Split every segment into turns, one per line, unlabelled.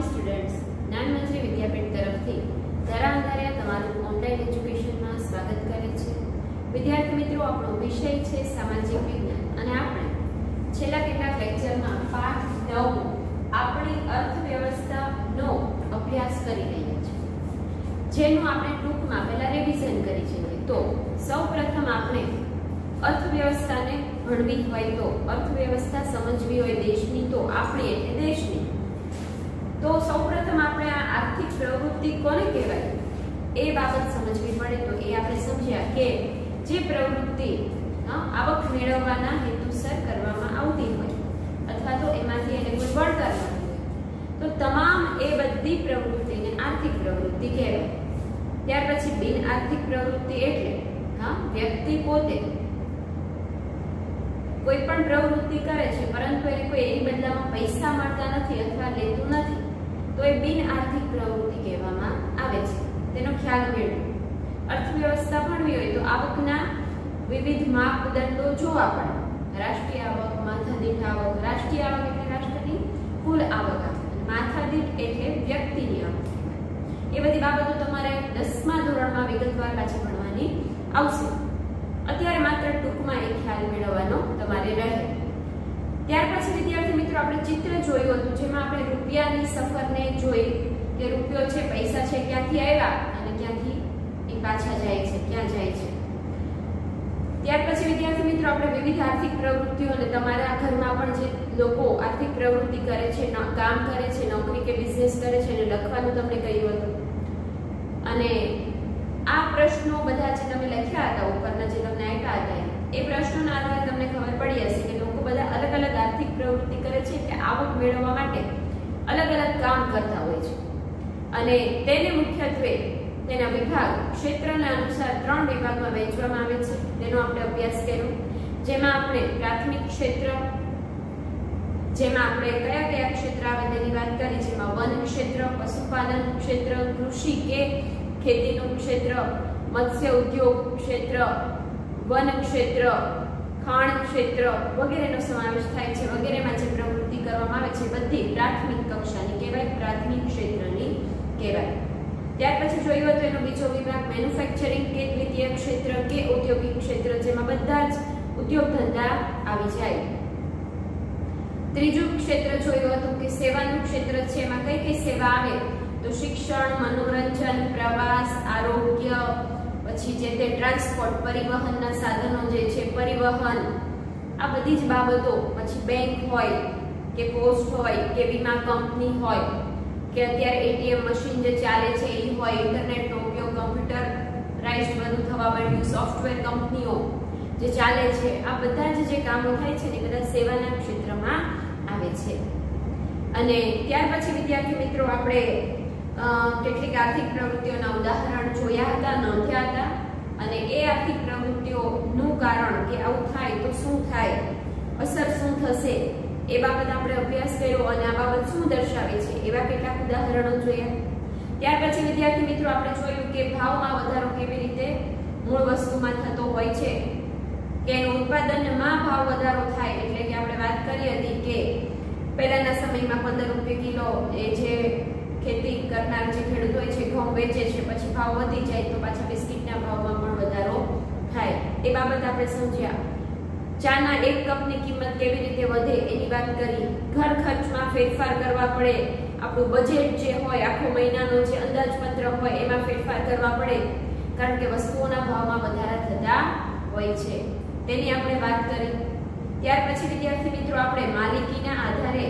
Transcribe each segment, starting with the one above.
Morning students, જ્ઞાનમંત્રી વિદ્યાપીઠ તરફથી ધારા અંધારિયા તમારું ઓનલાઈન એજ્યુકેશનમાં સ્વાગત કરે છે। વિદ્યાર્થી મિત્રો, આપણો વિષય છે સામાજિક વિજ્ઞાન અને આપણે છેલ્લા કેટલાક લેક્ચરમાં પાઠ 9 આપણી અર્થવ્યવસ્થાનો અભ્યાસ કરી રહ્યા છીએ, જેનું આપણે ટૂંકમાં પહેલા રિવિઝન કરી છે। તો સૌપ્રથમ આપણે અર્થવ્યવસ્થાને ભણવી હોય તો અર્થવ્યવસ્થા સમજવી હોય દેશની તો આપણી એટલે દેશની તો સૌપ્રથમ આપણે આ આર્થિક પ્રવૃત્તિ કોને કહેવાય એ બાબત સમજવી પડે। તો એ આપણે સમજ્યા કે જે પ્રવૃત્તિ આવક મેળવવાના હેતુસર કરવામાં આવતી હોય અથવા તો એમાંથી એને કોઈ વળતર મળતું હોય તો તમામ એ બધી પ્રવૃત્તિને આર્થિક પ્રવૃત્તિ કહેવાય। ત્યાર પછી બિન આર્થિક પ્રવૃત્તિ એટલે વ્યક્તિ પોતે કોઈ પણ પ્રવૃત્તિ કરે છે પરંતુ એને કોઈ એની બદલામાં પૈસા મળતા નથી અથવા લેતું નથી તો એ બિન આર્થિક પ્રવૃત્તિ કહેવામાં આવે છે। તેનો ખ્યાલ મેળવો। અર્થવ્યવસ્થા ભણવી હોય તો આવકના વિવિધ માપદંડો જોવા પડે। રાષ્ટ્રીય આવક, માથાદીઠ આવક, રાષ્ટ્રીય આવક એટલે રાષ્ટ્રની કુલ આવક, માથાદીઠ એટલે વ્યક્તિની આવક। એ બધી બાબતો તમારે 10મા ધોરણમાં વિગતવાર પાછી ભણવાની આવશે। અત્યારે માત્ર ટૂંકમાં એ ખ્યાલ મેળવવાનો તમારે રહે। ત્યાર પછી વિદ્યાર્થી મિત્રો આપણે ચિત્ર જોયું હતું જેમાં આપણે રૂપિયાની સફરને જોઈ કે રૂપિયો છે, પૈસા છે, ક્યાંથી આવ્યા અને ક્યાંથી એ પાછા જાય છે, ક્યાં જાય છે। ત્યાર પછી વિદ્યાર્થી મિત્રો આપણે વિવિધ આર્થિક પ્રવૃત્તિઓ અને તમારા ઘરમાં પણ જે લોકો આર્થિક પ્રવૃત્તિ કરે છે, કામ કરે છે, નોકરી કે બિઝનેસ કરે છે એને લખવાનું તમને કહ્યું હતું અને આ પ્રશ્નો બધા જે તમે લખ્યા હતા ઉપરના જે તમને આપ્યા હતા એ પ્રશ્નોના આધારે તમને ખબર પડી હશે કે લોકો બધા અલગ અલગ આર્થિક પ્રવૃત્તિ કરે છે કે આવક મેળવવા માટે અલગ અલગ કામ કરતા હોય છે અને તેને મુખ્યત્વે તેના વિભાગ ક્ષેત્રના અનુસાર 3 વિભાગમાં વહેંચવામાં આવે છે। તેનો આપણે અભ્યાસ કર્યો, જેમાં આપણે પ્રાથમિક ક્ષેત્ર, જેમાં આપણે કયા કયા ક્ષેત્ર આવે તેની વાત કરી, જેમાં વન ક્ષેત્ર, પશુપાલન ક્ષેત્ર, કૃષિ કે ખેતીનું ક્ષેત્ર, મત્સ્ય ઉદ્યોગ ક્ષેત્ર, વન ક્ષેત્ર, ખાણ ક્ષેત્ર વગેરેનો સમાવેશ થાય છે। વગેરેમાં જે પ્રવૃત્તિ કરવામાં આવે છે બધી પ્રાથમિક કક્ષાની કહેવાય, પ્રાથમિક ક્ષેત્રની કહેવાય। ત્યાર પછી જોયું હતું એનો બીજો વિભાગ મેન્યુફેક્ચરિંગ કે દ્વિતીય ક્ષેત્ર કે ઔદ્યોગિક ક્ષેત્ર, જેમાં બધા જ ઉદ્યોગ ધંધા આવી જાય। ત્રીજું ક્ષેત્ર જોયું હતું કે સેવાનું ક્ષેત્ર છે, એમાં કઈ કઈ સેવા આવે તો શિક્ષણ, મનોરંજન, પ્રવાસ, આરોગ્ય, પછી જે તે ટ્રાન્સપોર્ટ પરિવહનના સાધનો જે છે પરિવહન, આ બધી જ બાબતો, પછી બેંક હોય કે પોસ્ટ હોય કે વીમા કંપની હોય કે અત્યારે એટીએમ મશીન જે ચાલે છે એ હોય, ઇન્ટરનેટનો ઉપયોગ, કમ્પ્યુટરાઇઝ્ડ બધું થવા માંડ્યું, સોફ્ટવેર કંપનીઓ જે ચાલે છે, આ બધા જે કામો થાય છે ને બધા સેવાના ક્ષેત્રમાં આવે છે। અને ત્યાર પછી વિદ્યાર્થી મિત્રો આપણે કેટલીક આર્થિક પ્રવૃત્તિઓના ઉદાહરણ જોયા હતા, નોંધ્યા હતા અને એ આર્થિક પ્રવૃત્તિઓનું કારણ કે આવું થાય તો શું થાય, અસર શું થશે એ બાબત આપણે અભ્યાસ કર્યો અને આ બાબત શું દર્શાવે છે એવા કેટલાક ઉદાહરણો જોયા। ત્યાર પછી વિદ્યાર્થી મિત્રો આપણે જોયું કે ભાવમાં વધારો કેવી રીતે મૂળ વસ્તુમાં થતો હોય છે કે એનું ઉત્પાદનમાં ભાવ વધારો થાય, એટલે કે આપણે વાત કરી હતી કે પહેલાના સમયમાં 15 રૂપિયા કિલો એ જે ખેતી કરનાર જે ખેડૂત હોય છે ઘઉં વેચે છે, પછી ભાવ વધી જાય તો પાછા બિસ્કિટના ભાવમાં પણ વધારો થાય એ બાબત આપણે સમજ્યા। ચાના 1 કપની કિંમત કેવી રીતે વધે એની વાત કરી, ઘર ખર્ચમાં ફેરફાર કરવા પડે, આપણું બજેટ જે હોય આખો મહિનાનો જે અંદાજપત્ર હોય એમાં ફેરફાર કરવા પડે કારણ કે વસ્તુઓના ભાવમાં વધારા થતા હોય છે તેની આપણે વાત કરી। ત્યાર પછી વિદ્યાર્થી મિત્રો આપણે માલિકીના આધારે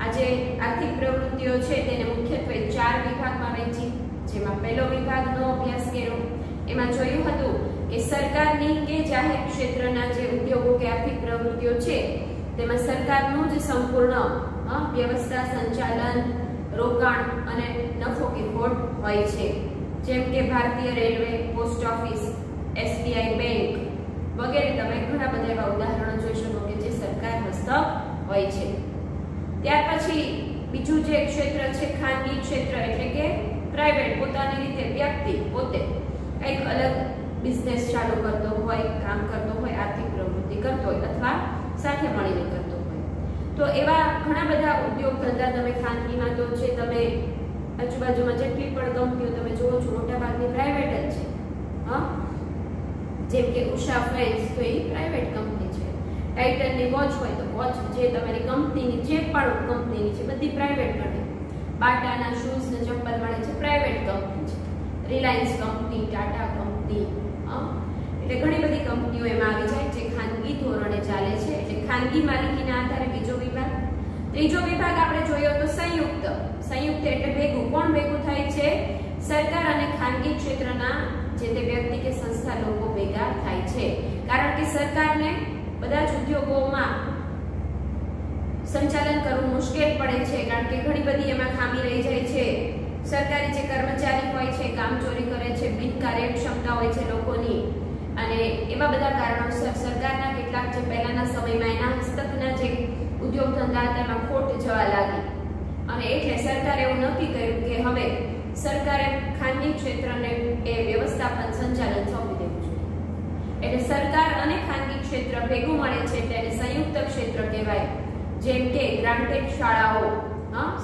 આ જે આર્થિક પ્રવૃત્તિઓ છે તેને મુખ્યત્વે 4 વિભાગમાં વહેંચી, જેમાં પહેલો વિભાગનો અભ્યાસ કર્યો, એમાં જોયું હતું કે સરકારની કે જાહેર ક્ષેત્રના જે ઉદ્યોગો કે આર્થિક પ્રવૃત્તિઓ છે તેમાં સરકારનું જ સંપૂર્ણ વ્યવસ્થા, સંચાલન, રોકાણ અને નફો કે ખોટ હોય છે, જેમ કે ભારતીય railway, post office, SBI bank વગેરે તમે ઘણા બધા એવા ઉદાહરણો જોઈ શકો કે જે સરકાર હસ્તક હોય છે। ત્યાર પછી બીજું જે ક્ષેત્ર છે ખાનગી ક્ષેત્ર, એટલે કે પ્રાઇવેટ, પોતાની રીતે વ્યક્તિ પોતે કંઈક અલગ બિઝનેસ ચાલુ કરતો હોય, કામ કરતો હોય, આર્થિક પ્રવૃત્તિ કરતો હોય અથવા સાથે મળીને કરતો હોય। તો એવા ઘણા બધા ઉદ્યોગ ધંધા તમે ખાનગીમાં તો છે, તમે આજુબાજુમાં જેટલી પણ કંપનીઓ તમે જોવો છો મોટાભાગની પ્રાઇવેટ જ છે. હા, જેમ કે ઉષા ફેન્સ તો એ પ્રાઇવેટ કંપની છે. ટાઇટનની વોચ હોય તો વોચ જે તમારી કંપનીની જે પણ કંપનીની છે બધી પ્રાઇવેટ ગણે. બાટાના શૂઝ ને ચપ્પલ મળે છે, પ્રાઇવેટ કંપની છે. રિલાયન્સ કંપની, ટાટા કંપની, એટલે ઘણી બધી કંપનીઓ એમાં આવી જાય જે ખાનગી ધોરણે ચાલે છે. એટલે ખાનગી માલિકીના આધારે બીજો વિભાગ. ત્રીજો વિભાગ આપણે જોયો તો સંયુક્ત. સંયુક્ત એટલે ભેગું. કોણ ભેગું થાય છે? સરકાર અને ખાનગી ક્ષેત્રના જે તે વ્યક્તિ કે સંસ્થા લોકો ભેગા થાય છે. કારણ કે સરકારને બધા જ ઉદ્યોગોમાં સંચાલન કરવું મુશ્કેલ પડે છે, કારણ કે ઘણી બધી એમાં ખામી રહી જાય છે. સરકારી જે કર્મચારી હોય છે કામચોરી કરે છે, બિનકાર્યક્ષમતા હોય છે લોકોની, અને એવા બધા કારણોસર સરકારના કેટલાક જે પહેલાના સમયમાં એના હસ્તકના જે ઉદ્યોગ ધંધા હતા એમાં ખોટ જવા લાગી, અને એટલે સરકારે એવું નક્કી કર્યું કે હવે સરકારે ખાનગી ક્ષેત્રને એ વ્યવસ્થાપન સંચાલન સોંપી દેવું જોઈએ. એટલે સરકાર અને ખાનગી ક્ષેત્ર ભેગું મળે છે તેને સંયુક્ત ક્ષેત્ર કહેવાય. જેમ કે ગ્રાન્ટેડ શાળાઓ,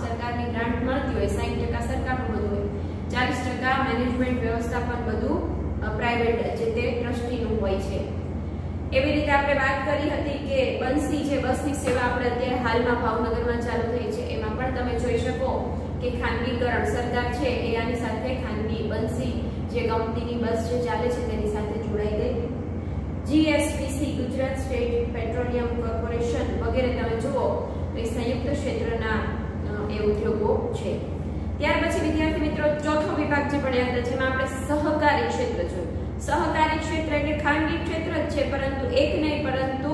સરકારની ગ્રાન્ટ મળતી હોય, 60% સરકારનું બધું હોય, 40% મેનેજમેન્ટ વ્યવસ્થાપન બધું પ્રાઇવેટ જે તે ટ્રસ્ટીનું હોય છે. એવી રીતે આપણે વાત કરી હતી કે બંસી જે બસની સેવા આપણે અત્યારે હાલમાં ભાવનગરમાં ચાલુ થઈ છે, એમાં પણ તમે જોઈ શકો કે ખાનગીકરણ સરકાર છે એ આની સાથે ખાનગી બંસી જે કંપનીની બસ જે ચાલે છે તેની સાથે જોડાઈ ગઈ. GSPC Gujarat state petroleum corporation વગેરે તમે જુઓ તો એ સંયુક્ત ક્ષેત્રના એ ઉદ્યોગો છે. ત્યાર પછી વિદ્યાર્થી મિત્રો ચોથો વિભાગ જે ભણ્યા હતા જેમાં આપણે સહકારી ક્ષેત્ર જોયું. સહકારી ક્ષેત્ર એટલે ખાનગી ક્ષેત્ર જ છે, પરંતુ એક નહીં પરંતુ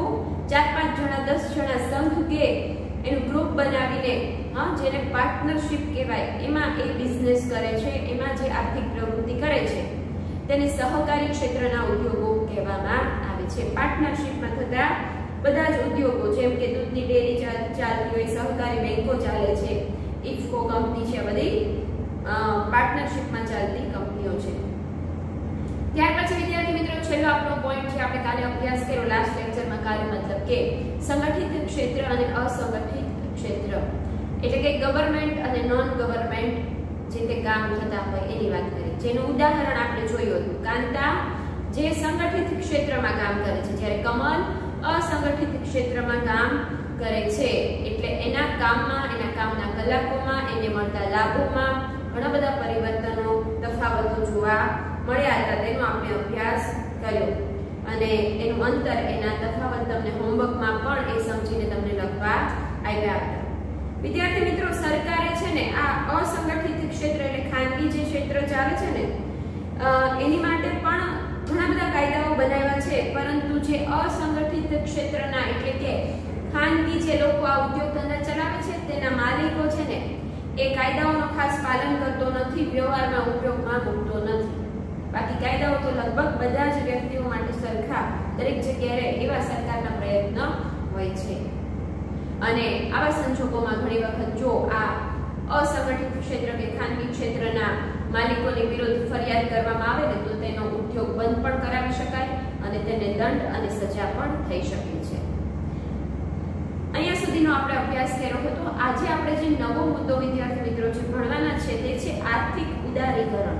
4-5 જણા 10 જણા સંઘ કે એનું ગ્રુપ બનાવીને જેને પાર્ટનરશિપ કહેવાય એમાં એ બિઝનેસ કરે છે, એમાં જે આર્થિક પ્રવૃત્તિ કરે છે તેને સહકારી ક્ષેત્રના ઉદ્યોગો કહેવામાં આવે છે. પાર્ટનરશિપમાં થતા બધા જ ઉદ્યોગો જેમ કે દૂધની ડેરી ચાલતી હોય, સહકારી બેંકો ચાલે છે, ઇફકો કંપની છે, બધી પાર્ટનરશિપમાં ચાલતી કંપનીઓ છે. ત્યાર પછી વિદ્યાર્થી મિત્રો છેલ્લો આપણો પોઈન્ટ છે, આપણે કાલે અભ્યાસ કર્યો લાસ્ટ લેક્ચરમાં કાલે, મતલબ કે સંગઠિત ક્ષેત્ર અને અસંગઠિત ક્ષેત્ર. એટલે કે ગવર્નમેન્ટ અને નોન ગવર્નમેન્ટ જે તે કામ થતા હોય એની વાત કરી, જેનું ઉદાહરણ આપણે જોયું હતું. કાંતા જે સંગઠિત ક્ષેત્રમાં કામ કરે છે, જ્યારે કમલ અસંગઠિત ક્ષેત્રમાં કામ કરે છે. એટલે એના કામમાં, એના કામના કલાકોમાં, એને મળતા લાભોમાં ઘણા બધા પરિવર્તનો, તફાવતો જોવા મળ્યા હતા. તેનો આપણે અભ્યાસ કર્યો અને એનું અંતર, એના તફાવત તમને હોમવર્કમાં પણ એ સમજીને તમને લખવા આવ્યા હતા. વિદ્યાર્થી મિત્રો સરકારે છે ને આ અસંગઠિત ક્ષેત્ર એટલે ખાનગી જે ક્ષેત્ર ચાલે છે ને એની માટે પણ ઘણા બધા કાયદાઓ બનાવ્યા છે, પરંતુ જે અસંગઠિત ક્ષેત્રના એટલે કે ખાનગી જે લોકો આ ઉદ્યોગ ધંધા ચલાવે છે તેના માલિકો છે ને એ કાયદાઓનો ખાસ પાલન કરતો નથી, વ્યવહારમાં ઉપયોગમાં મૂકતો નથી. બાકી કાયદાઓ તો લગભગ બધા જ વ્યક્તિઓ માટે સરખા દરેક જગ્યાએ એવા સરકારના પ્રયત્ન હોય છે. અને આવા સંજોગોમાં ઘણી વખત જો આ અસંગઠિત ક્ષેત્ર કે ખાનગી ક્ષેત્રના માલિકોની વિરુદ્ધ ફરિયાદ કરવામાં આવે ને તો તેનો ઉદ્યોગ બંધ પણ કરાવી શકાય અને તેને દંડ અને સજા પણ થઈ શકે છે. અહીંયા સુધીનો આપણે અભ્યાસ કર્યો હતો. આજે આપણે જે નવો મુદ્દો વિદ્યાર્થી મિત્રો જે ભણવાના છે તે છે આર્થિક ઉદારીકરણ.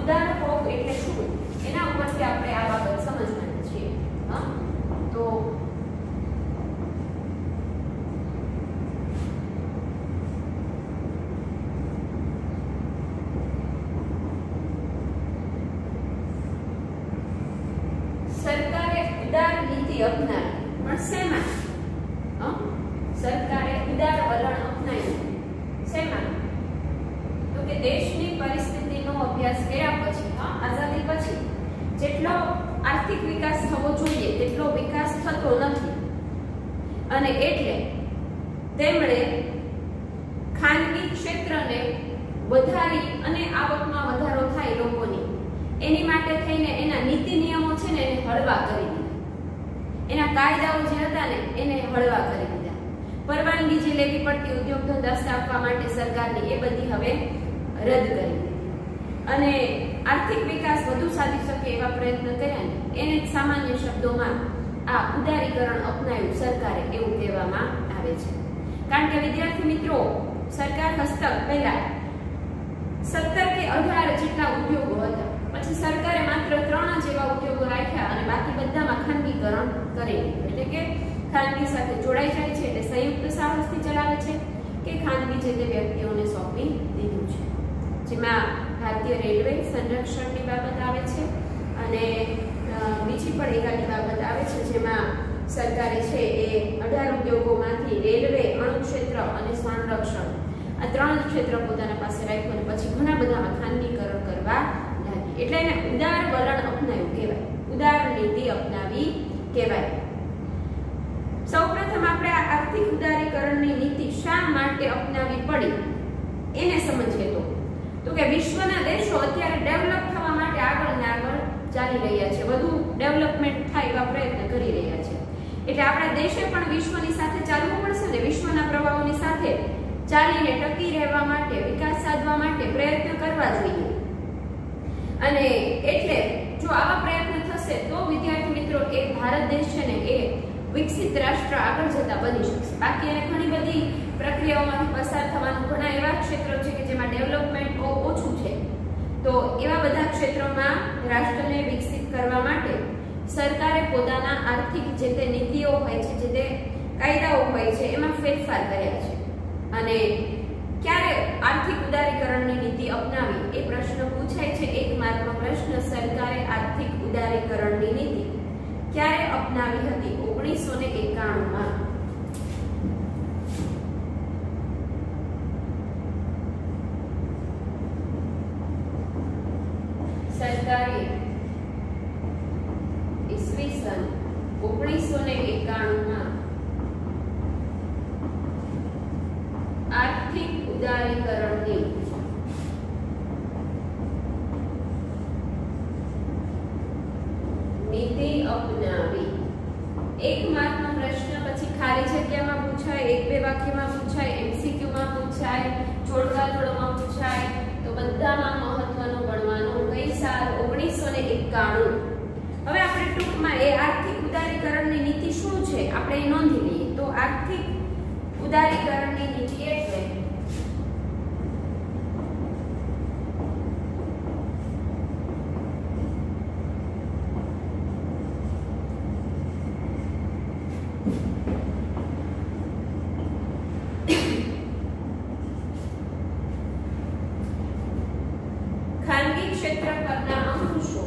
ઉદારકોપ એટલે શું એના ઉપરથી આપણે આ બાબત સમજવાની છે. તો સરકારે ઉદાર નીતિ અપનાવી, પણ શેમાં? સરકારે ઉદાર વલણ અપનાવ્યું શેમાં? તો કે દેશની પરિસ્થિતિનો અભ્યાસ કર્યા પછી, આઝાદી પછી જેટલો આર્થિક વિકાસ થવો જોઈએ તેટલો વિકાસ થતો નથી, અને એટલે તેમણે ખાનગી ક્ષેત્રને વધારી અને આવકમાં વધારો થાય લોકોની એની માટે થઈને એના નીતિ નિયમો છે ને એને હળવા કરી દીધા. એના કાયદાઓ જે હતા ને એને હળવા કરી દીધા. પરવાનગી જે લેવી પડતી ઉદ્યોગ ધંધા સ્થાપવા માટે સરકારની એ બધી હવે રદ કરી દીધી અને આર્થિક વિકાસ વધુ સાધી શકે એવા પ્રયત્ન કર્યા ને એને સામાન્ય શબ્દોમાં આ ઉદારીકરણ અપનાવ્યું સરકારે એવું કહેવામાં આવે છે। કારણ કે વિદ્યાર્થી મિત્રો, સરકાર હસ્તક પહેલા 17 કે 18 જેટલા ઉદ્યોગો હતા, પછી સરકારે માત્ર 3 જ એવા ઉદ્યોગો રાખ્યા અને બાકી બધામાં ખાનગીકરણ કરી દીધું। એટલે કે ખાનગી સાથે જોડાઈ જાય છે, એટલે સંયુક્ત સાહસથી ચલાવે છે કે ખાનગી જે તે વ્યક્તિઓને સોંપી દીધું છે। જેમાં ભારતીય રેલવે સંરક્ષણની બાબત આવે છે અને બીજી પણ એકાદી બાબત આવે છે, જેમાં સરકારે છે એ 18 ઉદ્યોગોમાંથી રેલવે, અણુ ક્ષેત્ર અને સંરક્ષણ આ 3 જ ક્ષેત્ર પોતાના પાસે રાખ્યું અને પછી ઘણા બધામાં ખાનગીકરણ કરવા લાગી। એટલે એને ઉદાર વલણ અપનાવ્યું કહેવાય, ઉદાર નીતિ અપનાવી કહેવાય। સૌપ્રથમ આપણે આ આર્થિક ઉદારીકરણની નીતિ શા માટે અપનાવી પડી એને સમજીએ તો કે વિશ્વના દેશો અત્યારે ડેવલપ થવા માટે આગળ ને આગળ ચાલી રહ્યા છે, વધુ ડેવલપમેન્ટ થાય એવા પ્રયત્ન કરી રહ્યા છે। એટલે આપણા દેશે પણ વિશ્વની સાથે ચાલવું પડશે ને, વિશ્વના પ્રવાહોની સાથે ચાલીને ટકી રહેવા માટે, વિકાસ સાધવા માટે પ્રયત્ન કરવા જોઈએ। અને એટલે જો આવા પ્રયત્ન થશે તો વિદ્યાર્થી મિત્રો એ ભારત દેશ છે ને એ વિકસિત રાષ્ટ્ર આગળ જતા બની શકશે। બાકી એને ઘણી બધી પ્રક્રિયાઓમાંથી પસાર થવાનું, ઘણા એવા ક્ષેત્રો છે કે જેમાં ડેવલપમેન્ટ ઓછું છે, તો એવા બધા ક્ષેત્રોમાં રાષ્ટ્રને વિકસિત કરવા માટે સરકારે પોતાના આર્થિક જે તે નીતિઓ હોય છે, જે તે કાયદાઓ હોય છે એમાં ફેરફાર કર્યા છે। અને ક્યારે આર્થિક ઉદારીકરણની નીતિ અપનાવી એ પ્રશ્ન પૂછાય છે, 1 માર્કનો પ્રશ્ન। સરકારે આર્થિક ઉદારીકરણની નીતિ ક્યારે અપનાવી હતી? 1991માં। સરકારે ઈસવીસન 1991માં આર્થિક ઉદારીકરણની નીતિ અપનાવી। 1 માર્કનો પ્રશ્ન પછી ખાલી જગ્યામાં પૂછાય, 1-2 વાક્યમાં પૂછાય, MCQમાં પૂછાય, જોડકા જોડમાં પૂછાય, તો બધામાં મહત્વનું ગણવાનું કઈ સાલ? 1991। હવે આપણે ટૂંકમાં એ આર્થિક ઉદારીકરણની નીતિ શું છે આપણે એ નોંધી લઈએ। તો આર્થિક ઉદારીકરણની નીતિ એટલે ખાનગી ક્ષેત્ર પરના અંકુશો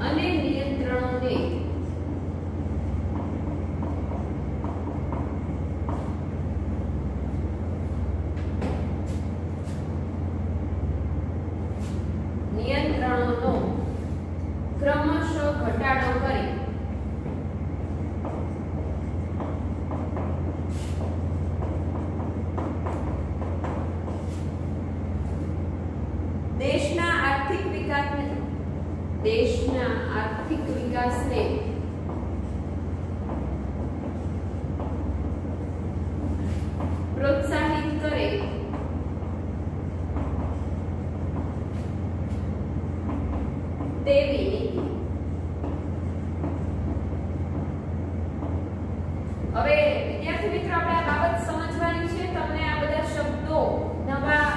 અને નિયંત્રણોને ક્રમશઃ ઘટાડો કરી દેશના આર્થિક વિકાસને પ્રોત્સાહિત કરે તેવી નીતિ। હવે વિદ્યાર્થી મિત્રો આપણે આ બાબત સમજવાની છે। તમને આ બધા શબ્દો નવા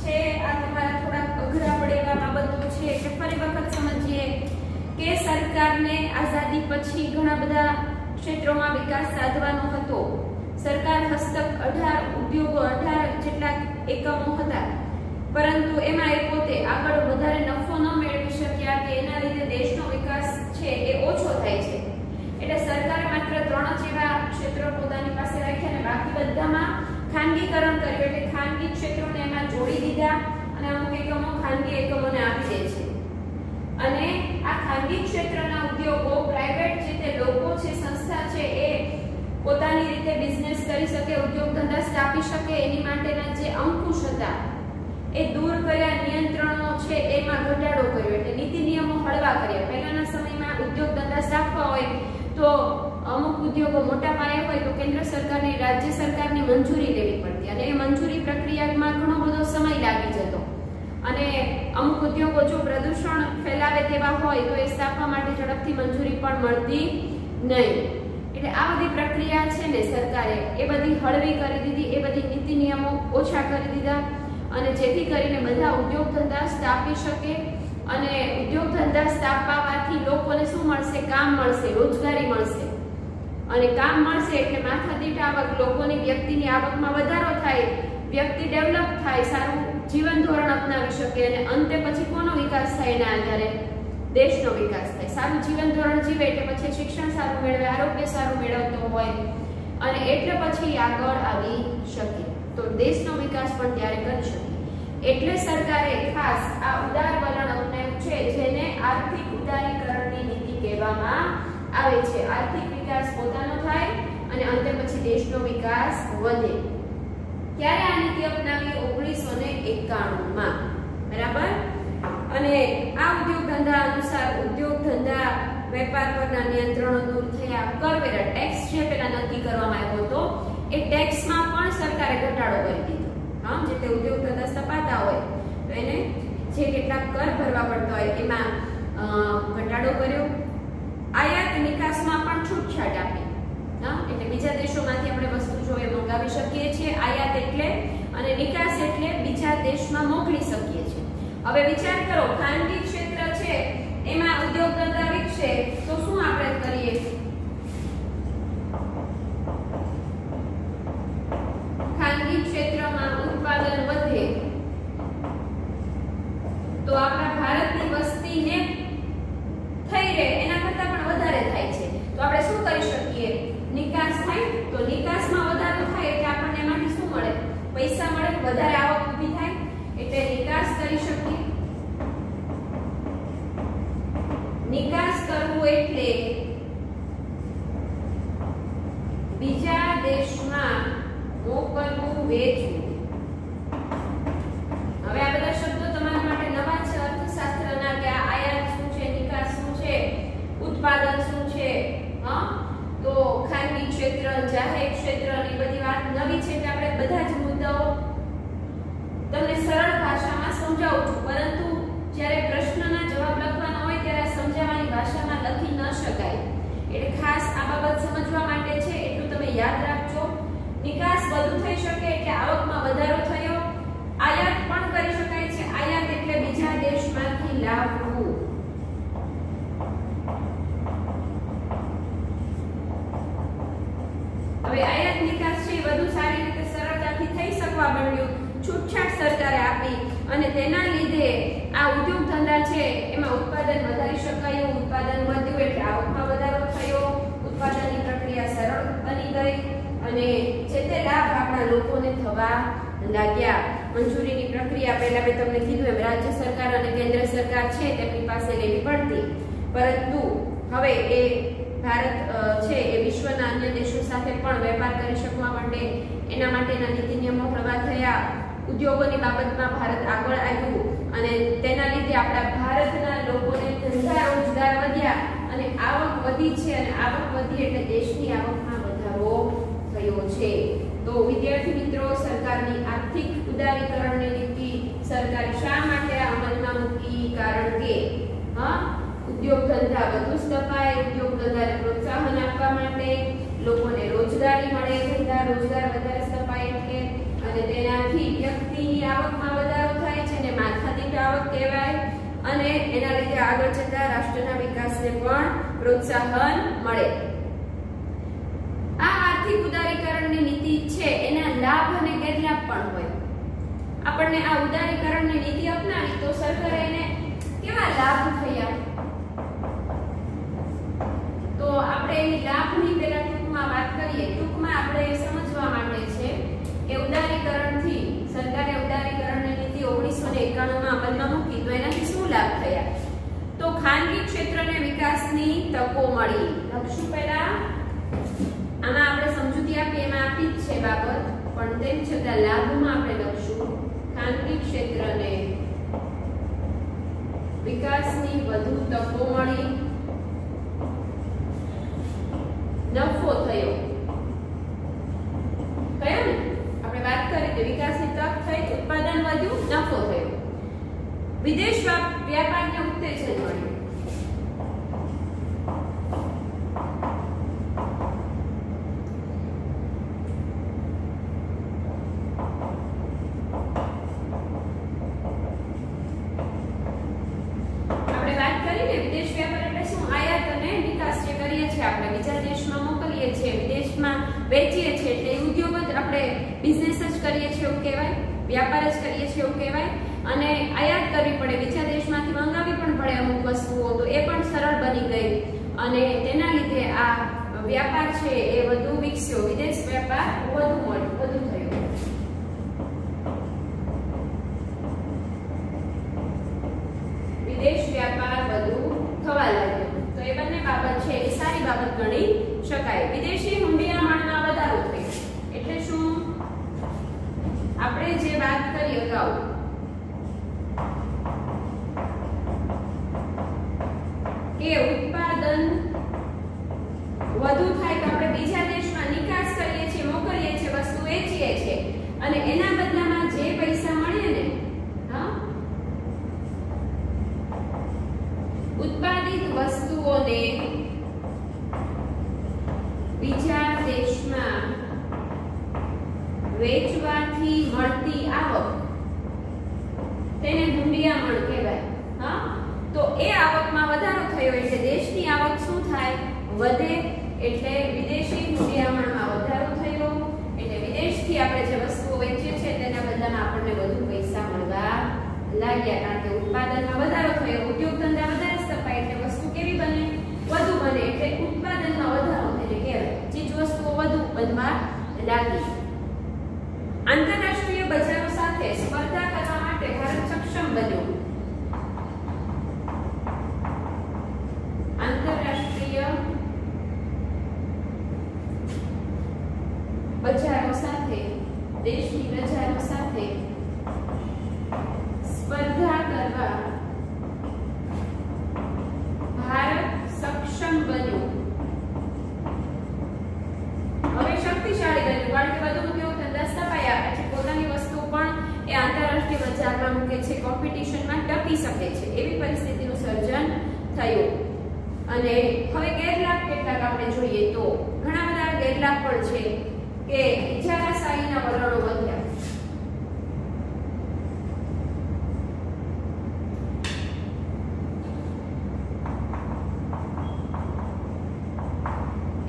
છે, આ તમારા થોડા અઘરા પડે એવા બાબતો છે, એટલે ફરી વખત સમજીએ કે સરકારને આઝાદી પછી ઘણા બધા ક્ષેત્રોમાં વિકાસ સાધવાનો હતો। સરકાર હસ્તક 18 ઉદ્યોગો, 18 જેટલા એકમો હતા, પરંતુ એમાં એ પોતે આગળ વધારે નફો ન મેળવી શક્યા કે એના લીધે દેશનો વિકાસ છે એ ઓછો થાય છે। એટલે સરકારે માત્ર 3 જ એવા ક્ષેત્રો પોતાની પાસે રાખ્યા અને બાકી બધામાં ખાનગીકરણ કર્યું। એટલે ખાનગી ક્ષેત્રોને એમાં જોડી દીધા અને અમુક એકમો ખાનગી એકમોને આપી દે છે। અને આ ખાનગી ક્ષેત્રના ઉદ્યોગો, પ્રાઇવેટ જે તે લોકો છે, સંસ્થા છે, એ પોતાની રીતે બિઝનેસ કરી શકે, ઉદ્યોગ ધંધા સ્થાપી શકે, એની માટેના જે અંકુશ હતા એ દૂર કર્યા, નિયંત્રણો છે એમાં ઘટાડો કર્યો, એટલે નીતિ નિયમો હળવા કર્યા। પહેલાના સમયમાં ઉદ્યોગ ધંધા સ્થાપવા હોય તો અમુક ઉદ્યોગો મોટા પાયે હોય તો કેન્દ્ર સરકારની રાજ્ય સરકારની મંજૂરી લેવી પડતી અને એ મંજૂરી પ્રક્રિયામાં ઘણો બધો સમય લાગી જતો અને અમુક ઉદ્યોગો જો પ્રદૂષણ ફેલાવે તેવા હોય તો એ સ્થાપવા માટે ઝડપથી મંજૂરી પણ મળતી નહીં. એટલે આ બધી પ્રક્રિયા છે ને સરકારે એ બધી હળવી કરી દીધી, એ બધી નીતિ નિયમો ઓછા કરી દીધા અને જેથી કરીને બધા ઉદ્યોગ ધંધા સ્થાપી શકે અને ઉદ્યોગ ધંધા સ્થાપવાથી લોકોને શું મળશે? કામ મળશે, રોજગારી મળશે અને કામ મળશે એટલે માથાદીઠ આવક, લોકોની વ્યક્તિની આવકમાં વધારો થાય, વ્યક્તિ ડેવલપ થાય, સારું જીવન ધોરણ અપનાવી શકે અને અંતે પછી કોનો વિકાસ થાય? એના આધારે દેશનો વિકાસ થાય. સારું જીવન ધોરણ જીવે એટલે પછી શિક્ષણ સારું મેળવે, આરોગ્ય સારું મેળવતો હોય અને એટલે પછી આગળ આવી શકે તો દેશનો વિકાસ પણ ત્યારે કરી શકે. એટલે સરકારે ખાસ આ ઉદાર વલણ અપનાવ્યું છે જેને આર્થિક ઉદારીકરણની નીતિ કહેવામાં આવે છે. આર્થિક વિકાસ પોતાનો થાય અને અંતે પછી દેશનો વિકાસ વધે. ક્યારે આ નીતિ અપનાવી? 1991 માં. બરાબર. અને આ ઉદ્યોગ ધંધા અનુસાર ઉદ્યોગ ધંધા વેપાર પરના નિયંત્રણો દૂર થયા. કરવેરા ટેક્સ જે પેલા નક્કી કરવામાં આવ્યો હતો એ ટેક્સમાં પણ સરકારે ઘટાડો કરી દીધો. જે તે ઉદ્યોગ ધંધા સ્થપાતા હોય તો એને જે કેટલાક કર ભરવા પડતા હોય એમાં ઘટાડો કર્યો. આયાત નિકાસમાં પણ છૂટછાટ આપી. એટલે બીજા દેશોમાંથી આપણે વસ્તુ જો એ મંગાવી શકીએ છીએ. આયાત એટલે અને નિકાસ એટલે બીજા દેશમાં મોકલી શકીએ છીએ. હવે વિચાર કરો, ખાનગી ક્ષેત્ર છે એમાં ઉદ્યોગ ધંધા વિકસે તો શું આપણે કરીએ? ખાનગી ક્ષેત્રમાં ઉત્પાદન વધે તો આપણા ભારતની વસ્તીને થઈ રહે એના કરતાં પણ વધારે થાય છે તો આપણે શું કરી શકીએ? નિકાસ થાય. તો નિકાસમાં વધારો થાય એટલે આપણને એમાંથી શું મળે? પૈસા મળે, વધારે આવક ઊભી થાય એટલે નિકાસ કરી શકીએ. નિકાસ કરવું એટલે બીજા દેશમાં મોકલવું, વેચવું. હવે આ બધા શબ્દો તમારા માટે નવા છે અર્થશાસ્ત્રના કે આયાત શું છે, નિકાસ શું છે, ઉત્પાદન શું છે. તો ખાનગી ક્ષેત્ર, જાહેર ક્ષેત્ર ની બધી વાત નવી છે એટલે આપણે બધા જ મુદ્દાઓ તમને સરળ ભાષામાં સમજાવું છું. પરંતુ જ્યારે પ્રશ્નના જવાબ લખવાનો હોય ત્યારે સમજાવવાની ભાષામાં લખી ન શકાય. એટલે ખાસ આ બાબત સમજવા માટે છે એટલું તમે યાદ રાખજો. નિકાસ વધુ થઈ શકે એટલે આવકમાં વધારો થયો. આયાત પણ કરી શકાય છે. આયાત એટલે બીજા દેશમાંથી લાવવું. હવે આયાત નિકાસ છે વધુ સારી રીતે સરળતાથી થઈ શકવા માંડ્યું. છૂટછાટ સરકારે આપી અને તેના લીધે આ ઉદ્યોગ ધંધા છે એમાં ઉત્પાદન વધારી શકાયું. ઉત્પાદન વધ્યું એટલે આવકમાં વધારો થયો. ઉત્પાદનની પ્રક્રિયા સરળ બની ગઈ અને જે તે લાભ આપણા લોકોને થવા લાગ્યા. મંજૂરીની પ્રક્રિયા પહેલા મેં તમને કીધું એમ રાજ્ય સરકાર અને કેન્દ્ર સરકાર છે તેમની પાસે લેવી પડતી, પરંતુ હવે એ ભારત છે એ વિશ્વના અન્ય દેશો સાથે પણ વેપાર કરી શકવા માટે એના માટેના નીતિ નિયમો હળવા થયા. ઉદ્યોગોની બાબતમાં ભારત આગળ આવ્યું અને તેના લીધે આપણા ભારતના લોકોને ધંધા રોજગાર વધ્યા અને આવક વધી છે અને આવક વધી એટલે દેશની આવકમાં વધારો થયો છે. તો વિદ્યાર્થી મિત્રો, સરકારની આર્થિક ઉદારીકરણની નીતિ સરકારે શા માટે અમલમાં મૂકી? કારણ કે ઉદ્યોગ ધંધા વધુ સ્થપાય, ઉદ્યોગ ધંધાને પ્રોત્સાહન આપવા માટે, લોકોને રોજગારી મળે, ધંધા રોજગાર વધારે સ્થપાય એટલે અને તેનાથી વ્યક્તિની આવકમાં વધારો થાય છે અને માથાદીઠ આવક કહેવાય અને એના લીધે આગળ જતા રાષ્ટ્રના વિકાસને પણ પ્રોત્સાહન મળે. આ આર્થિક ઉદારીકરણની નીતિ છે એના લાભ અને ગેરલાભ પણ હોય. આપણને આ ઉદારીકરણની નીતિ અપનાવી તો સરકારે એને કેવા લાભ થયા તો આપણે એની લાભની પહેલા ટૂંકમાં વાત કરીએ. ટૂંકમાં આપણે સમજવા માટે છે કે ઉદારીકરણથી સરકારે ઉદારીકરણની નીતિ 1991 માં અમલમાં મૂકી તો એનાથી શું લાભ થયા? તો ખાનગી ક્ષેત્રને વિકાસની તકો મળી. લખશું પહેલા આમાં આપણે સમજૂતી આપી એમાં આપી જ છે બાબત, પણ તેમ છતાં લાભમાં આપણે લખશું ખાનગી ક્ષેત્રને વિકાસની વધુ તકો મળી. નફો વિદેશ વ્યાપારને ઉત્તેજન મળ્યું. આપણે વાત કરીને વિદેશ વ્યાપાર એટલે શું? આયાત અને નિકાસ જે કરીએ છીએ આપણે, બીજા દેશમાં મોકલીએ છીએ, વિદેશમાં વેચીએ છીએ, એટલે ઉદ્યોગ જ આપણે બિઝનેસ જ કરીએ છીએ એવું કહેવાય, વ્યાપાર જ કરીએ છીએ એવું કહેવાય. અને આયાત કરવી પડે, બીજા દેશમાંથી મંગાવવી પણ પડે અમુક વસ્તુઓ, તો એ પણ સરળ બની ગઈ અને તેના લીધે આ વ્યાપાર છે એ વધુ વિકસ્યો, વિદેશ વ્યાપાર વધુ થયો. વિદેશ વ્યાપાર વધુ થવા લાગ્યો. તો એ બંને બાબત છે એ સારી બાબત ગણી શકાય. વિદેશી હુંડિયામણમાં વધારો થયો એટલે શું? આપણે જે વાત કરી અગાઉ કે ઉત્પાદન વધુ થાય તો આપણે બીજા દેશમાં નિકાસ કરીએ છીએ, મોકલીએ છીએ, વસ્તુ વેચીએ છીએ અને એના બદલામાં જે પૈસા મળે ને, ઉત્પાદિત વસ્તુઓને બીજા દેશમાં વેચવાથી મળતી આવક, તેને હુંડિયામણ કહેવાય. તો એ આવકમાં વધારો થયો એટલે દેશની આવક શું થાય? વધે. એટલે વિદેશી હુંડિયામણમાં વધારો થયો એટલે વિદેશથી આપણે જે વસ્તુઓ વેચીએ છીએ તેના બદલામાં આપણને વધુ પૈસા મળવા લાગ્યા, કારણ કે ઉત્પાદનમાં વધારો થયો, ઉદ્યોગ ધંધા વધારે સ્થપાય એટલે વસ્તુ કેવી બને? વધુ બને. એટલે ઉત્પાદનમાં વધારો થયો કહેવાય, ચીજ વસ્તુઓ વધુ બનવા લાગી. આંતરરાષ્ટ્રીય બજારો સાથે સ્પર્ધા કરવા માટે ભારત સક્ષમ બન્યું. આંતરરાષ્ટ્રીય બજારો સાથે, દેશની બજારો સાથે સ્પર્ધા કરવા ભારત સક્ષમ બન્યું. હવે શક્તિશાળી બન્યું, કારણ કે બધું ઉદ્યોગ ધંધા સ્થપાયા એટલે પોતાની વસ્તુ પણ એ આંતરરાષ્ટ્રીય બજારમાં મૂકે છે, કોમ્પિટિશનમાં ટકી શકે છે, એવી પરિસ્થિતિનું સર્જન થયું. અને હવે ગેરલાભ કેટલાક આપણે જોઈએ તો ઘણા બધા ગેરલાભ પણ છે કે ઇજારાશાહીના વલણો વધ્યા.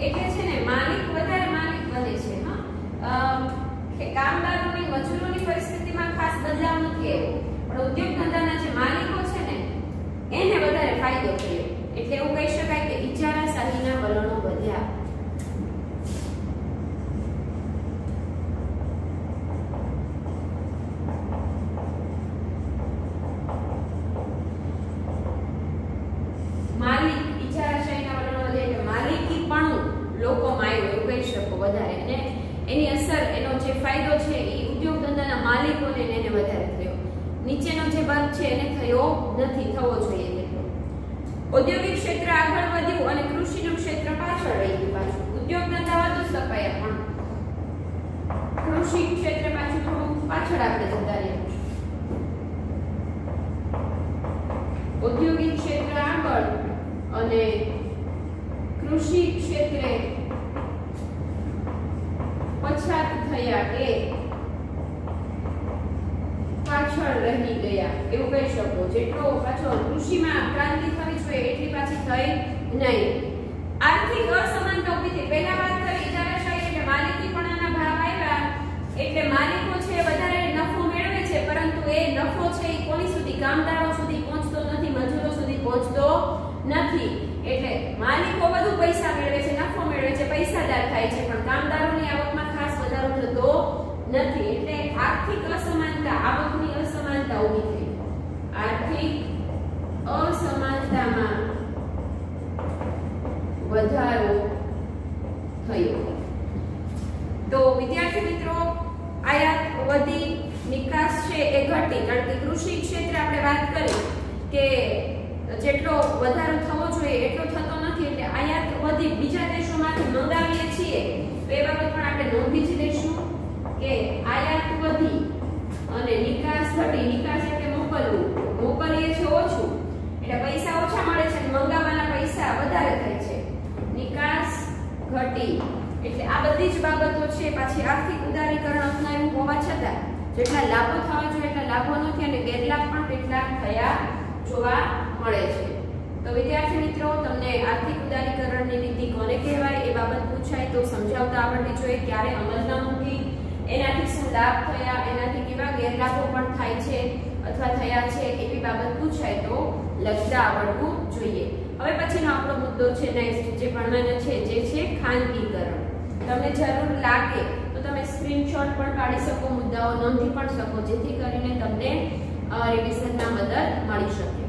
એટલે છે ને વધારે માલિક બને છે. કે કામદારોની, મજૂરોની પરિસ્થિતિમાં ખાસ બદલાવ નથી આવ્યો, પણ ઉદ્યોગ ધંધાના જે માલિકો છે ને એને વધારે ફાયદો થયો. એટલે એવું કહી શકાય કે ઇજારાશાહીના વલણો વધ્યા. ઇજારાશાહીના વલણો વધ્યા એટલે માલિકીપણું લોકોમાં આવ્યું એવું કહી શકો વધારે, અને એની અસર, એનો જે ફાયદો છે એ ઉદ્યોગ ધંધાના માલિકોને એને વધારે થયો. નીચેનો જે વર્ગ છે એને થયો નથી, થવો જોઈએ તેટલો. ઔદ્યોગિક ક્ષેત્ર આગળ વધ્યું અને કૃષિનું ક્ષેત્ર પાછળ રહી ગયું. પાછું ઉદ્યોગ ધંધા વધુ સ્થપાયા પણ કૃષિ ક્ષેત્ર પાછું થોડું પાછળ આપણે જતા રહ્યા. ઔદ્યોગિક ક્ષેત્ર આગળ અને કૃષિ ક્ષેત્રે પછાત થયા કે પાછળ રહી ગયા એવું કહી શકો. જેટલો પાછો કૃષિમાં ક્રાંતિ થવી જોઈએ એટલી પાછી થઈ નહીં. આર્થિક અસમાનતા ઊભી થઈ. પહેલા વાત કરી ઇજારાશાહી એટલે માલિકીપણાના ભાવ આવ્યા એટલે માલિકો છે વધારે નફો મેળવે છે, પરંતુ એ નફો છે એ કોની સુધી? કામદારો સુધી પહોંચતો નથી, મજૂરો સુધી પહોંચતો નથી. એટલે માલિકો વધુ પૈસા મેળવે છે, નફો મેળવે છે, પૈસાદાર થાય છે, પણ કામદારોની આવકમાં ખાસ વધારો થતો નથી. એટલે આર્થિક અસમાનતા, આવકની અસમાનતા ઊભી થઈ. આર્થિક અસમાનતામાં વધારો થયો. તો વિદ્યાર્થી મિત્રો, આયાત વધી, નિકાસ છે એ ઘટી, કારણ કે કૃષિ ક્ષેત્રે આપણે વાત કરી કે જેટલો વધારો થવો જોઈએ એટલો થતો નથી, એટલે આયાત વધી, બીજા દેશોમાંથી મંગાવીએ છીએ તો એ બાબત પણ આપણે નોંધી જ લઈશું કે આયાત વધી અને નિકાસ ઘટી. નિકાસ એટલે મોકલવું, જેટલા લાભો થવા જોઈએ એટલા લાભો નથી અને ગેરલાભ પણ કેટલા થયા જોવા મળે છે. તો વિદ્યાર્થી મિત્રો, તમને આર્થિક ઉદારીકરણની નીતિ કોને કહેવાય એ બાબત પૂછાય તો સમજાવતા આવડવી જોઈએ. ક્યારે અમલમાં મૂકી, એનાથી શું લાભ થયા, એનાથી કેવા ગેરલાભો પણ થાય છે અથવા થયા છે એવી બાબત પૂછાય તો લખતા આવડવું જોઈએ. હવે પછીનો આપણો મુદ્દો છે નેક્સ્ટ જે ભણવાનો છે જે છે ખાનગીકરણ. તમને જરૂર લાગે તો તમે સ્ક્રીનશોટ પણ કાઢી શકો, મુદ્દાઓ નોંધી પણ શકો, જેથી કરીને તમને રિવિઝનમાં મદદ મળી શકે.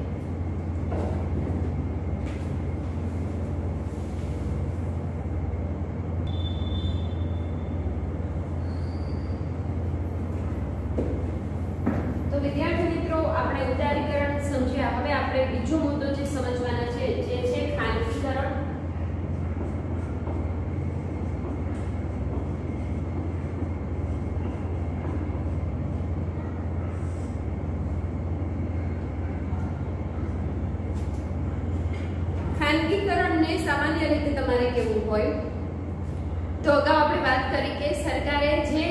તો વિદ્યાર્થી મિત્રો, આપણે ઉદારીકરણ સમજ્યા. હવે આપણે બીજો મુદ્દો જે સમજવાના છે જે છે ખાનગીકરણ. ખાનગીકરણને સામાન્ય રીતે તમારે કેવું હોય તો અગાઉ આપણે વાત કરી કે સરકારે જે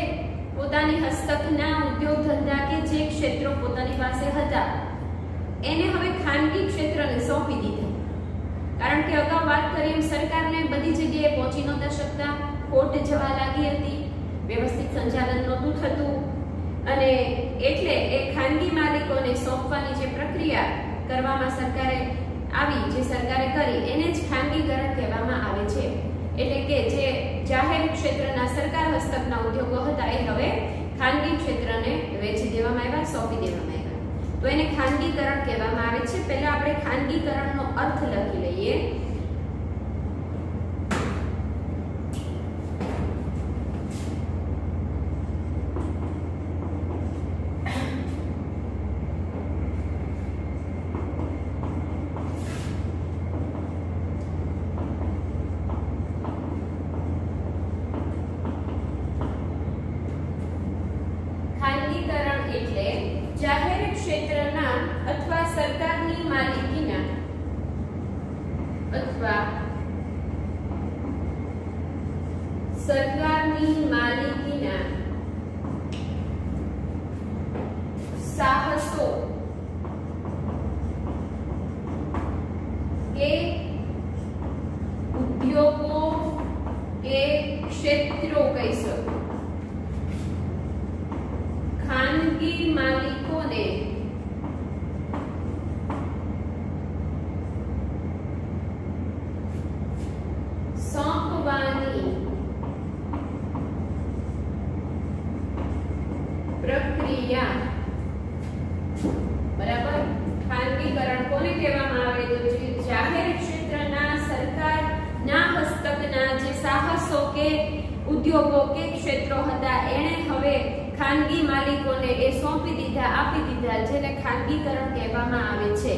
પોતાની હસ્તકના ઉદ્યોગ ધંધા કે જે ક્ષેત્રો પોતાની પાસે હતા એને હવે ખાનગી ક્ષેત્રને સોંપી દીધા. કારણ કે અગાઉ વાત કરી એમ સરકારને બધી જગ્યાએ પહોંચી નહોતા શકતા, ખોટ જવા લાગી હતી, વ્યવસ્થિત સંચાલન નહોતું થતું અને એટલે એ ખાનગી માલિકોને સોંપવાની જે પ્રક્રિયા કરવામાં સરકારે આવી, જે સરકારે કરી એને જ ખાનગીકરણ કહેવામાં આવે છે. એટલે કે જે જાહેર ક્ષેત્રના સરકાર હસ્તકના ઉદ્યોગો હતા એ હવે ખાનગી ક્ષેત્રને વેચી દેવામાં આવ્યા, સોંપી દેવામાં આવ્યા. તો એને ખાનગીકરણ કહેવામાં આવે છે. પહેલા આપણે ખાનગીકરણનો અર્થ લખી લઈએ. એટલે જાહેર ક્ષેત્રના અથવા સરકારની માલિકીના સાહસો કે ઉદ્યોગો કે ક્ષેત્રો કહી શકો. ખાનગી માલિકોને સોંપવાની પ્રક્રિયા, બરાબર. ખાનગીકરણ કોને કહેવામાં આવે તો જે જાહેર ક્ષેત્રના સરકારના હસ્તકના જે સાહસો કે ઉદ્યોગો કે ક્ષેત્રો હતા એને હવે ખાનગી માલિકોને એ સોંપી દીધા, આપી દીધા, જેને ખાનગીકરણ કહેવામાં આવે છે.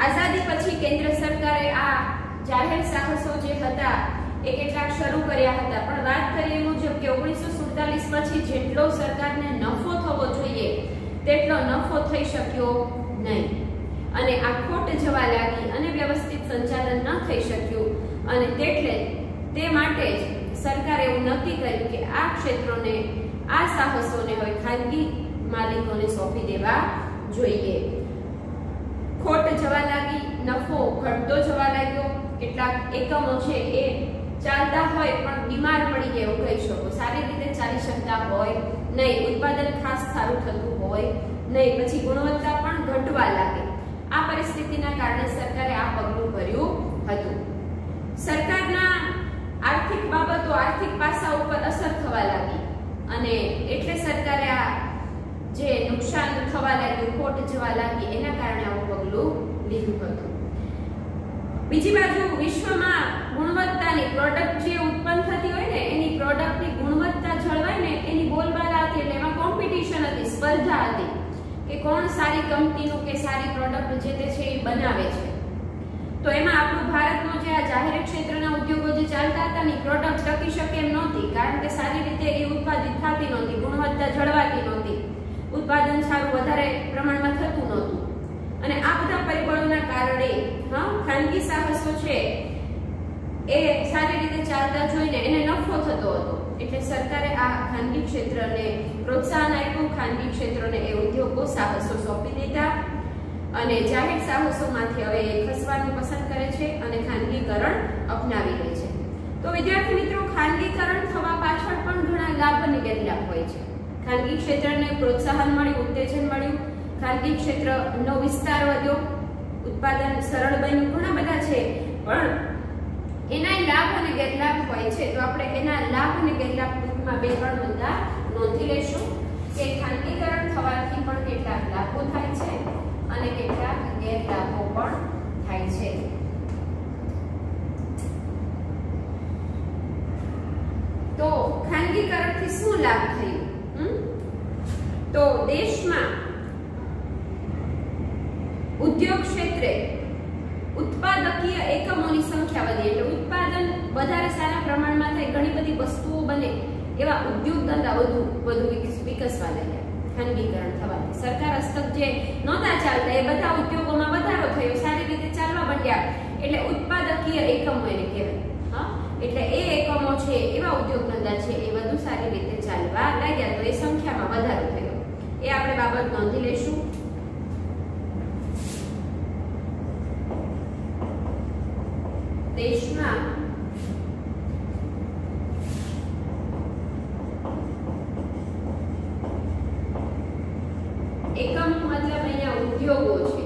આઝાદી પછી કેન્દ્ર સરકારે આ જાહેર સાહસો જે હતા એ કેટલાક શરૂ કર્યા હતા, પણ વાત કરીએ મુજબ કે 1947 પછી જેટલો સરકારને નફો થવો જોઈએ તેટલો નફો થઈ શક્યો નહીં અને આ ખોટ જવા લાગી અને વ્યવસ્થિત સંચાલન ન થઈ શક્યું અને તે માટે જ સરકારે એવું નક્કી કર્યું કે આ ક્ષેત્રોને, આ સાહસોને હવે ખાનગી માલિકોને સોંપી દેવા જોઈએ. ખોટ જવા લાગી, નફો ઘટતો જવા લાગ્યો, કેટલાક એકમો છે એ ચાલતા હોય પણ બીમાર પડી ગયા એવું કહી શકો, સારી રીતે ચાલી શકતા હોય નહીં, ઉત્પાદન ખાસ સારું થતું હોય નહીં, પછી ગુણવત્તા પણ ઘટવા લાગે. આ પરિસ્થિતિના કારણે સરકારે આ પગલું ભર્યું હતું. સરકારના આર્થિક બાબતો, આર્થિક પાસા ઉપર અસર થવા લાગી અને એટલે સરકારે આ જે નુકસાન થવા લાગ્યું, ખોટ જવા લાગી એના કારણે આવું પગલું લીધું હતું. બીજી બાજુ વિશ્વમાં ગુણવત્તાની પ્રોડક્ટ જે ઉત્પન્ન થતી હોય ને એની પ્રોડક્ટની ગુણવત્તા જળવાય ને એની બોલબાલા હતી, એટલે એમાં કોમ્પિટિશન હતી, સ્પર્ધા હતી કે કોણ સારી કંપનીનું કે સારી પ્રોડક્ટ જે તે છે એ બનાવે છે. તો એમાં આપણું ભારતનો જે આ જાહેર ક્ષેત્રના ઉદ્યોગો જે ચાલતા હતા ને પ્રોડક્ટ ટકી શકે એમ નહોતી, કારણ કે સારી રીતે એ ઉત્પાદિત થતી નહોતી, ગુણવત્તા જળવાતી નહોતી, ઉત્પાદન સારું વધારે પ્રમાણમાં થતું નહોતું અને આ બધા પરિબળોના કારણે ખાનગી સાહસો છે એ સારી રીતે ચાલતા જોઈને એને નફો થતો હતો એટલે સરકારે આ ખાનગી ક્ષેત્રને પ્રોત્સાહન આપ્યું, ખાનગી ક્ષેત્રને એ ઉદ્યોગો સાહસો સોંપી દીધા અને જાહેર સાહસોમાંથી હવે એ ખસવાનું પસંદ કરે છે અને ખાનગીકરણ અપનાવી લે છે. તો વિદ્યાર્થી મિત્રો, ખાનગીકરણ થવા પાછળ પણ ઘણા લાભ અને ગેરલાભ હોય છે. ખાનગી ક્ષેત્રને પ્રોત્સાહન મળ્યું, ઉત્તેજન મળ્યું, ખાનગી ક્ષેત્રનો વિસ્તાર વધ્યો, ઉત્પાદન સરળ બન્યું, ઘણા બધા છે. પણ એના લાભ અને ગેરલાભ હોય છે. તો આપણે એના લાભ અને ગેરલાભ ટૂંકમાં 2-3 મુદ્દા નોંધી લઈશું કે ખાનગીકરણ થવાથી પણ કેટલાક લાભો થાય છે અને કેટલાક ગેરલાભો પણ થાય છે. તો ખાનગીકરણથી શું લાભ થયો? તો દેશમાં ઉદ્યોગ ક્ષેત્રે ઉત્પાદકીય એકમોની સંખ્યા વધી, એટલે ઉત્પાદન વધારે સારા પ્રમાણમાં થાય, ઘણી બધી વસ્તુઓ બને એવા ઉદ્યોગ ધંધા વધુ વિકસવા લાગ્યા. ખાનગીકરણ થવાથી સરકાર હસ્તક જે નહોતા ચાલતા એ બધા ઉદ્યોગોમાં વધારો થયો, સારી રીતે ચાલવા માંડ્યા, એટલે ઉત્પાદકીય એકમો એને કહેવાય. એટલે એ એકમો છે, એવા ઉદ્યોગ ધંધા છે, એ વધુ સારી રીતે ચાલવા લાગ્યા. તો એ સંખ્યામાં વધારો થયો, એ આપણે બાબત નોંધી લઈશું. દેશમાં એકમ મતલબ અહીંયા ઉદ્યોગો છે.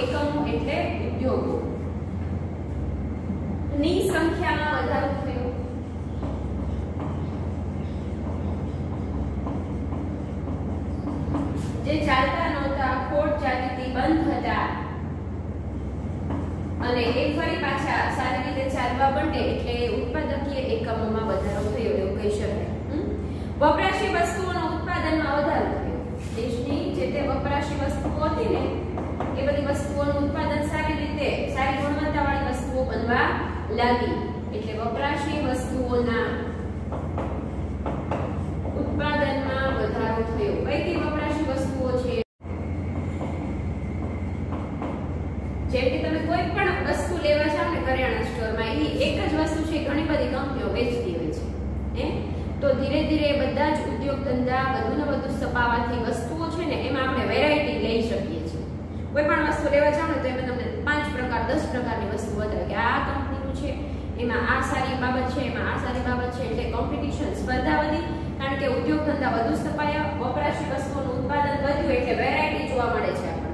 એકમો એટલે ઉદ્યોગો ની સંખ્યામાં વધારો થયો. જે ચાલતા નહોતા, ખોટ ચાલી હતી, બંધ હતા અને એ ફરી પાછા સારી રીતે ચાલવા માંડે, એટલે ઉત્પાદકીય એકમોમાં વધારો થયો એવું કહી શકાય. વપરાશી વસ્તુઓના ઉત્પાદનમાં વધારો થયો. દેશની જે તે વપરાશી વસ્તુઓ હતી ને, એ બધી વસ્તુઓનું ઉત્પાદન સારી રીતે, સારી ગુણવત્તાવાળી વસ્તુઓ બનવા લાગી. એટલે વપરાશી વસ્તુઓના ઉત્પાદનમાં વધારો થયો. કઈ વપરાશી વસ્તુઓ છે? જેમ કે તમે કોઈ પણ વસ્તુ લેવા જાવ ને કરિયાણા સ્ટોરમાં, એ એક જ વસ્તુ છે, ઘણી બધી કંપનીઓ વેચતી હોય છે. તો ધીરે ધીરે બધા જ ઉદ્યોગ ધંધા વધુ ને વધુ સ્થપાવાથી વસ્તુઓ છે ને, એમાં આપણે વેરાયટી લઈ શકીએ છીએ. કોઈ પણ વસ્તુ લેવા જાવ ને તો એમાં તમને 5 પ્રકાર 10 પ્રકારની વસ્તુ બતાવે કે આ કંપનીનું છે, એમાં આ સારી બાબત છે, એમાં આ સારી બાબત છે. એટલે કોમ્પિટિશન, સ્પર્ધા વધી, કારણ કે ઉદ્યોગ ધંધા વધુ સ્થપાયા, વપરાશી વસ્તુઓનું ઉત્પાદન વધ્યું, એટલે વેરાયટી જોવા મળે છે આપણને.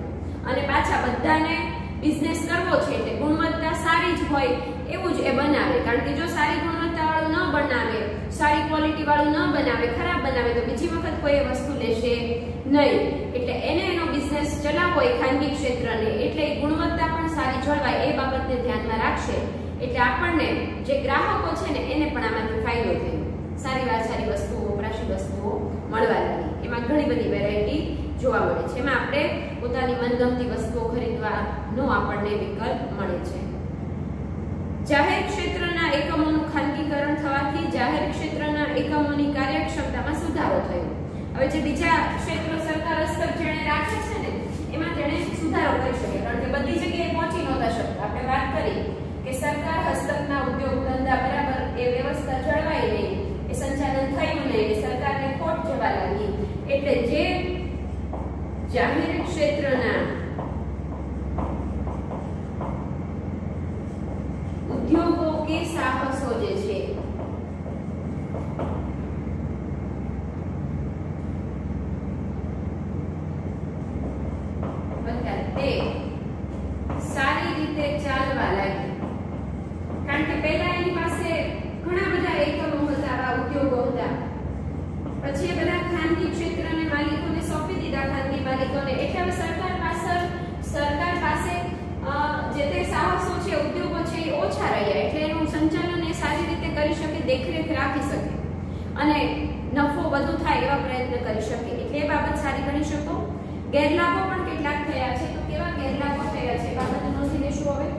અને પાછા બધાને બિઝનેસ કરવો છે એટલે ગુણવત્તા સારી જ હોય એવું જ એ બનાવે. કારણ કે જો સારી ગુણવત્તા વાળું ન બનાવે, સારી ક્વોલિટી વાળું ન બનાવે, ખરાબ બનાવે, તો બીજી વખત કોઈ એ વસ્તુ લેશે નહીં. એટલે એને એનો બિઝનેસ ચલાવવો હોય ખાનગી ક્ષેત્રને, એટલે ગુણવત્તા પણ સારી જળવાય એ બાબતને ધ્યાનમાં રાખશે. એટલે આપણને જે ગ્રાહકો છે ને, એને પણ આમાંથી ફાયદો થયો. સારી વસ્તુઓ, વપરાશી વસ્તુઓ મળવા લાગી. એમાં ઘણી બધી વેરાયટી જોવા મળે છે. એમાં આપણે પોતાની મનગમતી વસ્તુઓ ખરીદવાનો આપણને વિકલ્પ મળે છે. જાહેર ક્ષેત્રના એકમોનું ખાનગીકરણ થવાથી જાહેર ક્ષેત્રના એકમોની કાર્યક્ષમતામાં સુધારો થયો. હવે જે બીજા ક્ષેત્રો સરકાર હસ્તક જેણે રાખે છે ને, એમાં તેણે સુધારો કરી શકે, કારણ કે બધી જગ્યાએ પહોંચી નહોતા શકતા. આપણે વાત કરી કે સરકાર હસ્તકના ઉદ્યોગ ધંધા બરાબર એ વ્યવસ્થા જળવાઈ નહીં, એ સંચાલન થયું નહીં, સરકારને ખોટ જવા લાગી. એટલે જે જાહેર ક્ષેત્રના ઉદ્યોગો કે સાહસો જે છે, તે સારી રીતે ચાલવા લાગી. કારણ કે પહેલા એની પાસે ઘણા બધા એકમો હતા, આવા ઉદ્યોગો હતા. પછી એ બધા ખાનગી ક્ષેત્રને માલિકોને સોંપી દીધા, ખાનગી માલિકોને. એટલે હવે સરકાર પાસે જે તે સાહસો છે, ઉદ્યોગો છે, એ ઓછા રહ્યા. એટલે એનું સંચાલન એ સારી રીતે કરી શકે, દેખરેખ રાખી શકે અને નફો વધુ થાય એવા પ્રયત્ન કરી શકે. એટલે એ બાબત સારી ગણી શકો. ગેરલાભો પણ કેટલાક થયા છે. તો કેવા ગેરલાભો થયા છે, બાબત નોંધી લેશું હવે.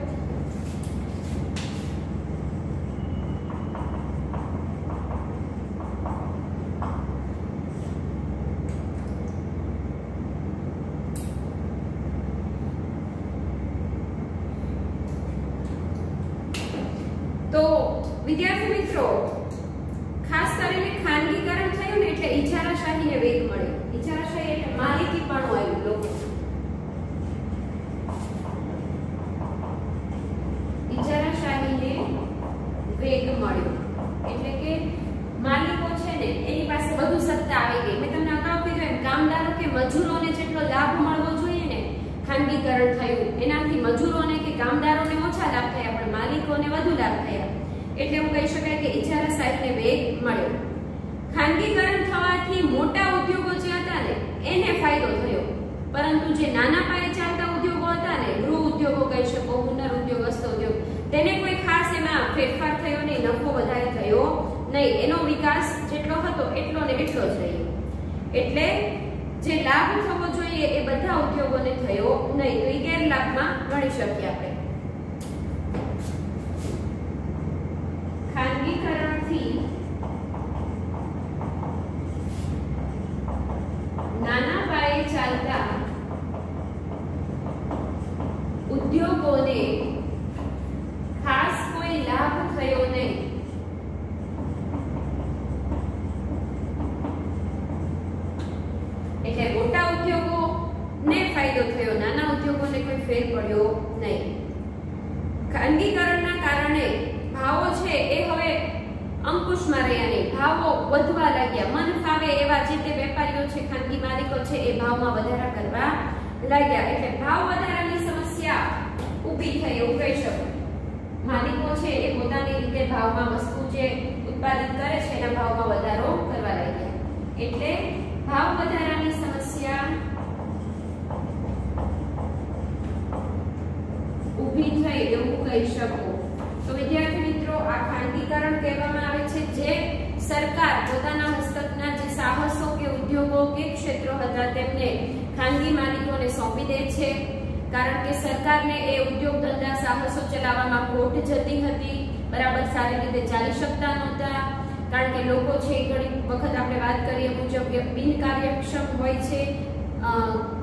તો વિદ્યાર્થી મિત્રો, વેગ મળ્યો. ઇજારાશાહી એટલે માલિકીપણું આવ્યું લોકો. ઇજારાશાહીને વેગ મળ્યો એટલે કે માલિકો છે ને એની પાસે વધુ સત્તા આવી ગઈ. મેં તમને અગાઉ કીધું એમ કામદારો કે મજૂરોને જેટલો લાભ મળવો જોઈએ ને ખાનગીકરણ થયું એનાથી મજૂરોને કે કામદારોને ઓછા લાભ થયા પણ માલિકોને વધુ લાભ થયા. એટલે એવું કહી શકાય કે ઇજારાશાહીને વેગ મળ્યો. ખાનગીકરણ થવાથી મોટા ઉદ્યોગો જે હતા ને એને ફાયદો થયો પરંતુ જે નાના પાયે ચાલતા ઉદ્યોગો હતા ને ગૃહ ઉદ્યોગો કહી શકો, પુનર ઉદ્યોગ, હસ્ત ઉદ્યોગ તેને કોઈ ખાસ એમાં ફેરફાર થયો નહીં, નફો વધારે થયો નહીં. એનો વિકાસ જેટલો હતો એટલો ને એટલો જ રહ્યો. એટલે જે લાભ થવો જોઈએ એ બધા ઉદ્યોગોને થયો નહીં. તો એ ગેરલાભમાં ગણી શકીએ આપણે. ખાનગીકરણથી નાના પાયે ચાલતા ઉદ્યોગોને ખાસ કોઈ લાભ થયો નહીં. એટલે મોટા ઉદ્યોગોને ફાયદો થયો, નાના ઉદ્યોગોને કોઈ ફેર પડ્યો નહીં. ખાનગીકરણના કારણે ભાવો છે એ હવે અંકુશમાં રહ્યા નહીં. ભાવો વધવા લાગ્યા. મન ફાવે એવા જે તે વેપારીઓ છે, ખાનગી માલિકો છે એ ભાવમાં વધારા કરવા લાગ્યા. એટલે ભાવ વધારાની સમસ્યા ઊભી થઈ એવું કહી શકો. માલિકો છે એ પોતાની રીતે ભાવમાં વસ્તુ જે ઉત્પાદન કરે છે એના ભાવમાં વધારો કરવા લાગ્યા. એટલે ભાવ વધારાની સમસ્યા ઊભી થઈ એવું કહી શકો. તો વિદ્યાર્થી મિત્રો આ ખાનગીકરણ કહેવામાં આવે છે જે સરકાર પોતાના હસ્તકના જે સાહસો કે ઉદ્યોગો કે ક્ષેત્રો હતા તેમને ખાનગી માલિકોને સોંપી દે છે. કારણ કે સરકારને એ ઉદ્યોગ ધંધા સાહસો ચલાવવામાં ખોટ જતી હતી, બરાબર સારી રીતે ચાલી શકતા નહોતા. કારણ કે લોકો છે ઘણી વખત આપણે વાત કરીએ મુજબ બિનકાર્યક્ષમ હોય છે,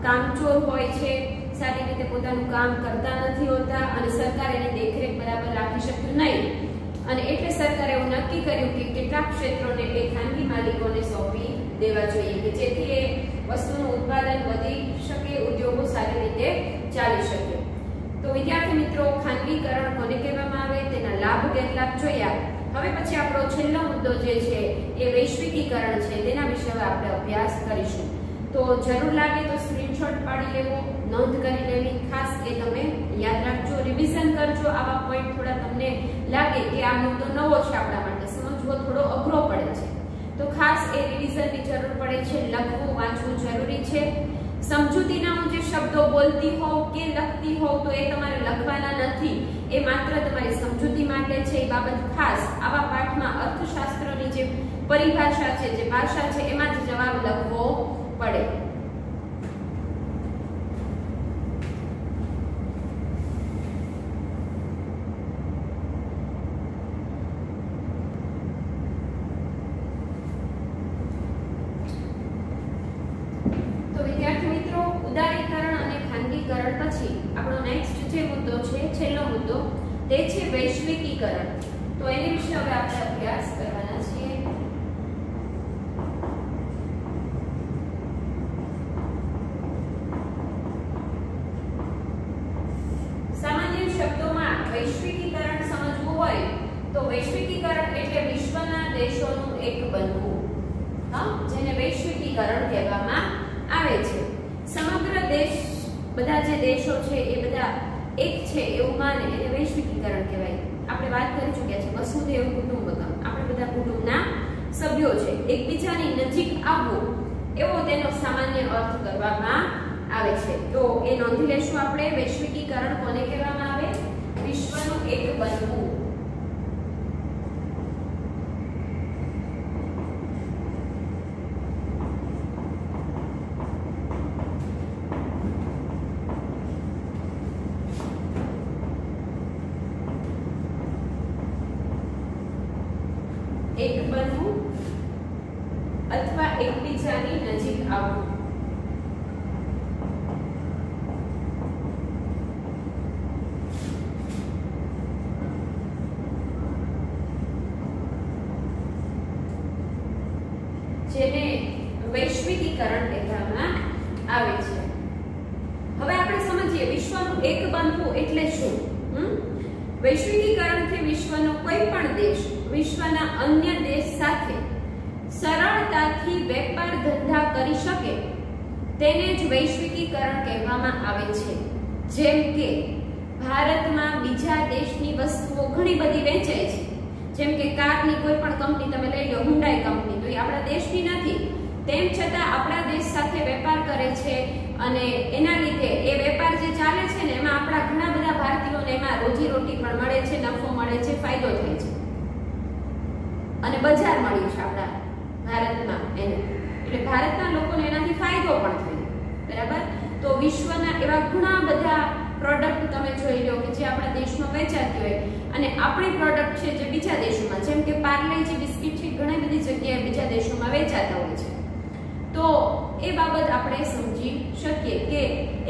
કામચોર હોય છે, સારી રીતે પોતાનું કામ કરતા નથી હોતા અને સરકાર એની દેખરેખ બરાબર રાખી શકતું નહીં. અને એટલે સરકારે એવું નક્કી કર્યું કે કેટલાક ક્ષેત્રોને એ ખાનગી માલિકોને સોંપી દેવા જોઈએ કે જેથી એ વસ્તુનું ઉત્પાદન વધી શકે, ઉદ્યોગો સારી રીતે ચાલી શકે. તો વિદ્યાર્થી મિત્રો ખાનગીકરણ કોને કહેવામાં આવે તેના લાભ ગેરલાભ જોયા. હવે પછી આપણો છેલ્લો મુદ્દો જે છે એ વૈશ્વિકીકરણ છે, તેના વિશે આપણે અભ્યાસ કરીશું. તો જરૂર લાગે તો સ્ક્રીનશોટ પાડી લેવો, નોંધ કરી લેવી. ખાસ એ તમે યાદ રાખજો, રિવિઝન કરજો. આવા પોઈન્ટ થોડા તમને લાગે કે આ મુદ્દો નવો છે આપણા માટે, સમજવો થોડો અઘરો પડે છે તો ખાસ એ રિવિઝનની જરૂર પડે છે. લખવું વાંચવું જરૂરી છે. સમજૂતીના હું જે શબ્દો બોલતી હોઉં કે લખતી હોઉં તો એ તમારે લખવાના નથી, એ માત્ર તમારી સમજૂતી માટે છે. એ બાબત ખાસ આવા પાઠમાં અર્થશાસ્ત્રની જે પરિભાષા છે, જે ભાષા છે એમાં જ જવાબ લખવો પડે. ઉદારીકરણ અને ખાનગીકરણ પછી આપણો નેક્સ્ટ જે મુદ્દો છે, છેલ્લો મુદ્દો, તે છે વૈશ્વિકીકરણ. તો એની વિશે હવે આપણે અભ્યાસ કરવાના છીએ. સામાન્ય શબ્દોમાં વૈશ્વિકીકરણ સમજવું હોય તો વૈશ્વિકીકરણ એટલે વિશ્વના દેશોનું એક બનવું, જેને વૈશ્વિકીકરણ કહેવામાં આવે છે. સમગ્ર દેશ, બધા જે દેશો છે એ બધા એક છે એવું માને એને વૈશ્વિકીકરણ કહેવાય. આપણે વાત કરી ચૂક્યા છે વસુધૈવ કુટુંબકમ, આપણે બધા કુટુંબના સભ્યો છે. એકબીજાની નજીક આવવું એવો તેનો સામાન્ય અર્થ કરવામાં આવે છે. તો એ નોંધી લેશું આપણે. વૈશ્વિકીકરણ કોને કહેવામાં આવે? વિશ્વનું એક બનવું. એક બનવું અથવા એકબીજાની નજીક આવવું. જેને વૈશ્વિક વિશ્વનું એક બનવું એટલે શું? વૈશ્વિકીકરણથી વિશ્વનો કોઈ પણ દેશ વિશ્વના અન્ય દેશ સાથે સરળતાથી વેપાર ધંધા કરી શકે તેને જ વૈશ્વિકીકરણ કહેવામાં આવે છે. જેમ કે ભારતમાં બીજા દેશની વસ્તુઓ ઘણી બધી વેચાય છે, જેમ કે કારની કોઈ પણ કંપની તમે લઈ લો, હુન્ડાઈ કંપની, તો એ આપણા દેશની નથી, તેમ છતાં આપણા દેશ સાથે વેપાર કરે છે અને એના લીધે એ વેપાર જે ચાલે છે ને એમાં આપણા ઘણા બધા ભારતીયોને એમાં રોજીરોટી પણ મળે છે, નફો મળે છે, ફાયદો થાય છે અને બજાર મળ્યું છે આપણા ભારતમાં એને, એટલે ભારતના લોકોને એનાથી ફાયદો પણ થયો. બરાબર? તો વિશ્વના એવા ઘણા બધા પ્રોડક્ટ તમે જોઈ લો કે જે આપણા દેશમાં વેચાતી હોય અને આપણી પ્રોડક્ટ છે જે બીજા દેશોમાં, જેમ કે પાર્લે-જી બિસ્કિટ છે, ઘણી બધી જગ્યાએ બીજા દેશોમાં વેચાતા હોય છે. તો એ બાબત આપણે સમજી શકીએ કે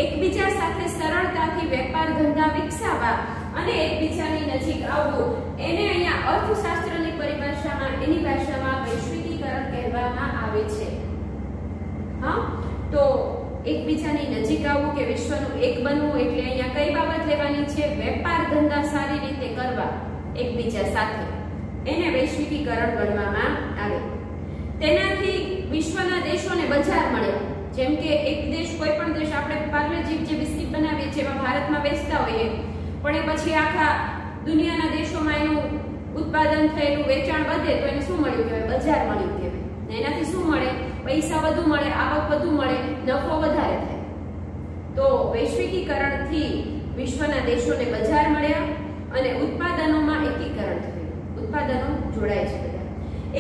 એકબીજા સાથે સરળતાથી વેપાર ધંધા વિકસાવવા અને એકબીજાની નજીક આવવું, એને અહીંયા અર્થશાસ્ત્રની પરિભાષામાં, એની ભાષામાં વૈશ્વિકીકરણ કહેવામાં આવે છે. હા, તો એકબીજાની નજીક આવવું કે વિશ્વનું એક બનવું એટલે અહીંયા કઈ બાબત લેવાની છે? વેપાર ધંધા સારી રીતે કરવા એકબીજા સાથે, એને વૈશ્વિકીકરણ ગણવામાં આવે. તેનાથી વિશ્વના દેશોને બજાર મળે. જેમ કે એક દેશ, કોઈ પણ દેશ, આપણે પાર્લે-જી જે બિસ્કિટ બનાવીએ છીએ એમાં ભારતમાં વેચતા હોઈએ, પણ એ પછી આખા દુનિયાના દેશોમાં એનું ઉત્પાદન થયેલું વેચાણ વધે તો એને શું મળ્યું કહેવાય? બજાર મળ્યું કહેવાય. એનાથી શું મળે? પૈસા વધુ મળે, આવક વધુ મળે, નફો વધારે થાય. તો વૈશ્વિકીકરણથી વિશ્વના દેશોને બજાર મળ્યા અને ઉત્પાદનોમાં એકીકરણ થયું, ઉત્પાદનો જોડાય છે બધા.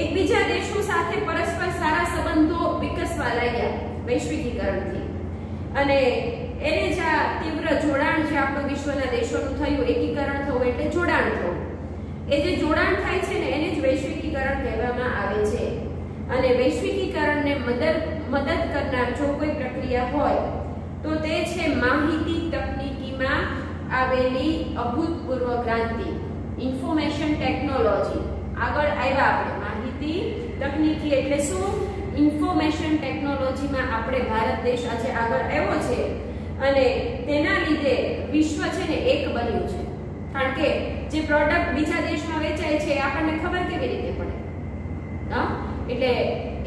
એકબીજા દેશો સાથે પરસ્પર સારા સંબંધો વિકસવા લાગ્યા વૈશ્વિકીકરણથી, અને એને જ આ તીવ્ર જોડાણ જે આપણું વિશ્વના દેશોનું થયું, એકીકરણ થયું એટલે જોડાણ થયું. એ જે જોડાણ થાય છે ને એને જ વૈશ્વિકીકરણ કહેવામાં આવે છે. અને વૈશ્વિકીકરણને મદદ કરનાર જો કોઈ પ્રક્રિયા હોય તો તે છે માહિતી તકનીકીમાં આવેલી અભૂતપૂર્વ ક્રાંતિ, ઇન્ફોર્મેશન ટેકનોલોજી. આગળ આવ્યા આપણે માહિતી તકનીકી એટલે શું? ઇન્ફોર્મેશન ટેકનોલોજીમાં આપણે ભારત દેશ આજે આગળ આવ્યો છે અને તેના લીધે વિશ્વ છે ને એક બન્યું છે. કારણ કે જે પ્રોડક્ટ બીજા દેશમાં વેચાય છે એ આપણને ખબર કેવી રીતે પડે? હા, એટલે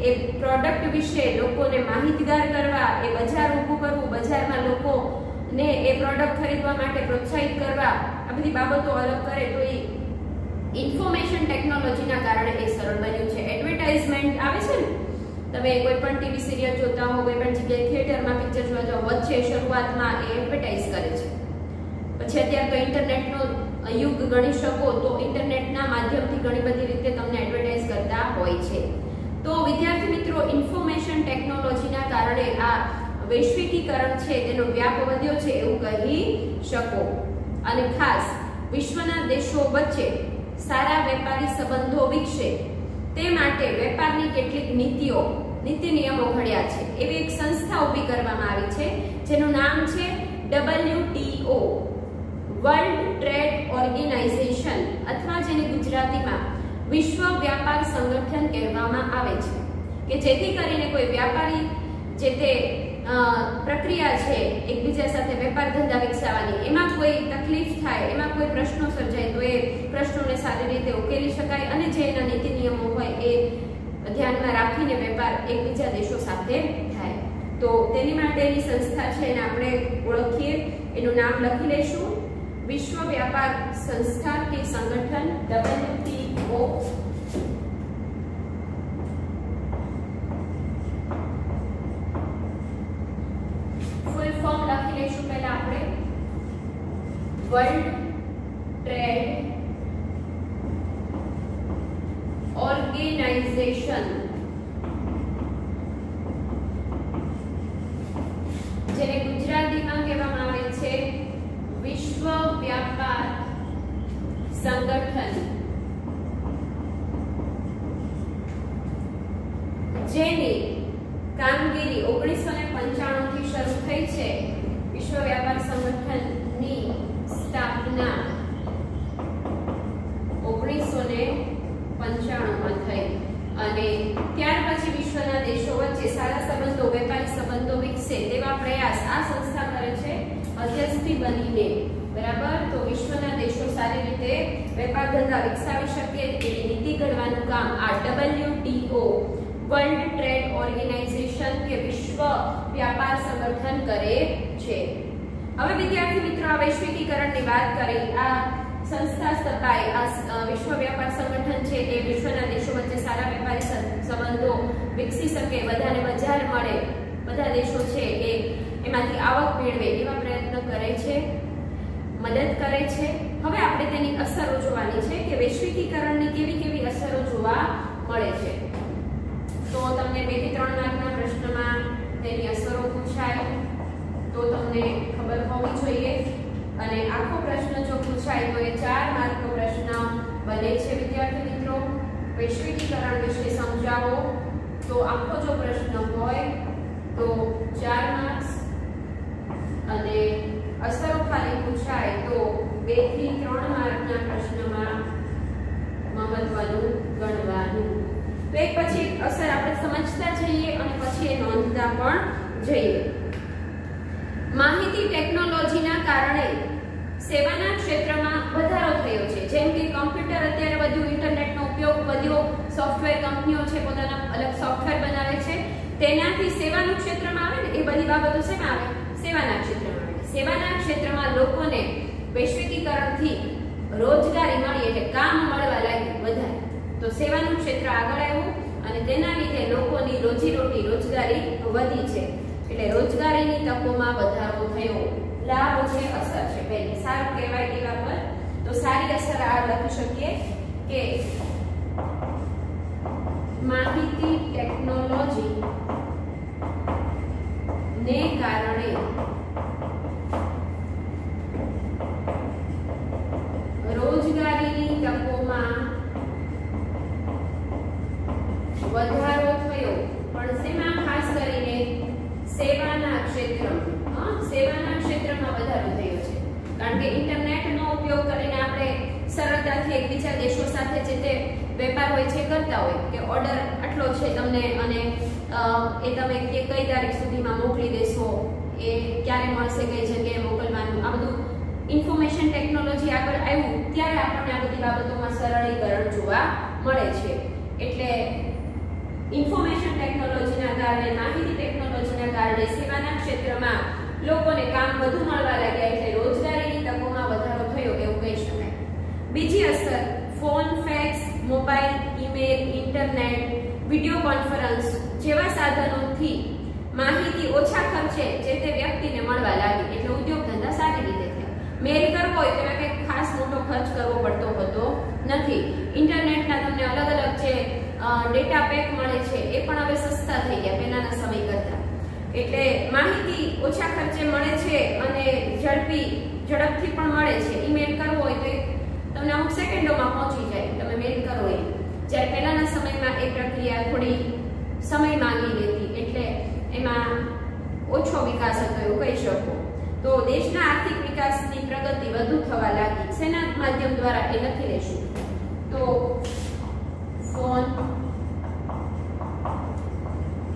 એ પ્રોડક્ટ વિશે લોકોને માહિતગાર કરવા, એ બજાર ઊભું કરવું, બજારમાં લોકોને એ પ્રોડક્ટ ખરીદવા માટે પ્રોત્સાહિત કરવા, આ બધી બાબતો અલગ કરે તો એ ઇન્ફોર્મેશન ટેકનોલોજીના કારણે એ સરળ બન્યું છે. એડવર્ટાઇઝમેન્ટ આવે છે ને, તમે કોઈ પણ ટીવી સિરિયલ જોતા હો, કોઈ પણ જગ્યાએ થિયેટરમાં પિક્ચર જોવા જાઓ, વચ્ચે શરૂઆતમાં એ એડવર્ટાઇઝ કરે છે. પછી અત્યારે તો ઇન્ટરનેટનો યુગ ગણી શકો તો ઇન્ટરનેટના માધ્યમથી ઘણી બધી રીતે તમને એડવર્ટાઇઝ કરતા હોય છે. તો વિદ્યાર્થી મિત્રો, ઇન્ફોર્મેશન ટેકનોલોજીના કારણે આ વૈશ્વિકીકરણ છે તેનો વ્યાપ વધ્યો છે એવું કહી શકો. અને ખાસ વિશ્વના દેશો વચ્ચે સારા વેપારી સંબંધો વિકસે તે માટે વેપારની કેટલીક નીતિ નિયમો ઘડ્યા છે. એવી એક સંસ્થા ઊભી કરવામાં આવી છે જેનું નામ છે WTO, વર્લ્ડ ટ્રેડ ઓર્ગેનાઇઝેશન, અથવા જેને ગુજરાતીમાં વિશ્વ વ્યાપાર સંગઠન કહેવામાં આવે છે. કે જેથી કરીને કોઈ વ્યાપારી જે તે પ્રક્રિયા છે એકબીજા સાથે વેપાર ધંધા વિકસાવવાની, એમાં કોઈ તકલીફ થાય, એમાં કોઈ પ્રશ્નો સર્જાય તો એ પ્રશ્નોને સારી રીતે ઉકેલી શકાય અને જે એના નીતિ નિયમો હોય એ ધ્યાનમાં રાખીને વેપાર એકબીજા દેશો સાથે થાય. તો તેની માટેની સંસ્થા છે એને આપણે ઓળખીએ, એનું નામ લખી લઈશું, વિશ્વ વ્યાપાર સંસ્થા કે સંગઠન, WTO. ફૂલ ફોર્મ લખી લઈશું પહેલા આપણે, વર્લ્ડ ટ્રેડ ઓર્ગેનાઇઝેશન, જેને ગુજરાતીમાં કહેવામાં આવે છે વિશ્વ વ્યાપાર સંગઠન, જેની કામગીરી 1995 થી શરૂ થઈ છે. વિશ્વ વ્યાપાર સંગઠનની સ્થાપના 1995 માં થઈ અને ત્યાર પછી વિશ્વના દેશો વચ્ચે સારા સંબંધો, વેપારી સંબંધો વિકસે તેવા પ્રયાસ આ સંસ્થા કરે છે મધ્યસ્થી બનીને, બરાબર, તો વિશ્વના દેશો સારી રીતે વેપાર ધંધા વિકસાવી શકે તેવી નીતિ ઘડવાનું કામ આ WTO વર્લ્ડ ટ્રેડ ઓર્ગેનાઇઝેશન કે વિશ્વ વ્યાપાર સંગઠન કરે છે. હવે વિદ્યાર્થી મિત્રો, આ વૈશ્વિકીકરણની વાત કરી. આ સંસ્થા સ્થપાઈ, આ વિશ્વ વ્યાપાર સંગઠન છે એ વિશ્વના દેશો વચ્ચે સારા વેપારી સંબંધો વિકસી શકે, બધાને બજાર મળે, બધા દેશો છે એ એમાંથી આવક મેળવે એવા પ્રયત્ન કરે છે, મદદ કરે છે. હવે આપણે તેની અસરો જોવાની છે કે વૈશ્વિકીકરણની કેવી કેવી અસરો જોવા મળે છે. તો તમને 2 થી 3 માર્કના પ્રશ્નમાં તેની અસરો પૂછાય તો તમને ખબર હોવી જોઈએ, અને આખો પ્રશ્ન જો પૂછાય તો એ 4 માર્કનો પ્રશ્ન બને છે. વિદ્યાર્થી મિત્રો, વૈશ્વિકીકરણ વિશે સમજાવો તો આખો જો પ્રશ્ન હોય તો 4 માર્ક્સ, અને અસરો ખાલી પૂછાય તો 2 થી 3 માર્કના પ્રશ્નમાં મહત્વનું ગણવાનું. તો એક પછી એક અસર આપણે સમજતા જઈએ અને પછી એ નોંધતા પણ જઈએ. માહિતી ટેકનોલોજીના કારણે સેવાના ક્ષેત્રમાં વધારો થયો છે. જેમ કે કમ્પ્યુટર અત્યારે વધ્યું, ઇન્ટરનેટનો ઉપયોગ વધ્યો, સોફ્ટવેર કંપનીઓ છે પોતાના અલગ સોફ્ટવેર બનાવે છે, તેનાથી સેવાનું ક્ષેત્રમાં આવે ને એ બધી બાબતો શેમાં આવે? સેવાના ક્ષેત્રમાં આવે. સેવાના ક્ષેત્રમાં લોકોને વૈશ્વિકીકરણથી રોજગારી મળી, એટલે કામ મળવા લાગ્યું વધારે. તો સેવાનું ક્ષેત્ર આગળ આવ્યું અને તેના લીધે લોકોની રોજીરોટી, રોજગારી વધી છે. એટલે રોજગારીની તકોમાં વધારો થયો. લાભ છે, અસર છે. પહેલી સારું કહેવાય એવા પર તો સારી અસર આ લખી શકીએ કે માહિતી ટેકનોલોજી ને કારણે રોજગારીની તકોમાં વધારો થયો. પણ શેમાં? ખાસ કરીને સેવાના ક્ષેત્રમાં. સેવાના ક્ષેત્રમાં વધારો થયો છે, કારણ કે ઇન્ટરનેટનો ઉપયોગ કરીને આપણે સરળતાથી એકબીજા દેશો સાથે જે તે વેપાર હોય છે કરતા હોય કે ઓર્ડર આટલો છે તમને, અને એ તમે કઈ તારીખ સુધીમાં મોકલી દેશો, એ ક્યારે મળશે, કઈ જગ્યાએ મોકલવાનું, આ બધું ઇન્ફોર્મેશન ટેકનોલોજી આગળ આવ્યું ત્યારે આપણને આ બધી બાબતોમાં સરળીકરણ જોવા મળે છે. એટલે ઇન્ફોર્મેશન ટેકનોલોજીના કારણે, માહિતી ટેકનોલોજીના કારણે સેવાના ક્ષેત્રમાં લોકોને કામ વધુ મળવા લાગ્યા, એટલે રોજગારીની તકોમાં વધારો થયો એવું કહી શકાય. બીજી અસર, phone, fax, mobile, email, internet, video conference જેવા સાધનોથી માહિતી ઓછા ખર્ચે જે તે વ્યક્તિને મળવા લાગી, એટલે ઉદ્યોગ ધંધા સારી રીતે થયા. મેલ કરવો હોય તો એમાં કંઈક ખાસ મોટો ખર્ચ કરવો પડતો હતો નથી. ઇન્ટરનેટના તમને અલગ અલગ જે ડેટા પેક મળે છે એ પણ હવે સસ્તા થઈ ગયા પહેલાના સમય કરતા. એટલે માહિતી ઓછા ખર્ચે મળે છે અને ઝડપથી પણ મળે છે. ઈમેલ કરવો હોય તો તમને અમુક સેકન્ડોમાં પહોંચી જાય, તમે મેલ કરો એ. જ્યારે પહેલાના સમયમાં એ પ્રક્રિયા થોડી સમય માંગી લેતી, એટલે એમાં ઓછો વિકાસ હતો એવું કહી શકો. તો દેશના આર્થિક વિકાસની પ્રગતિ વધુ થવા લાગી. શેના માધ્યમ દ્વારા એ લખી લેશું તો ફોન,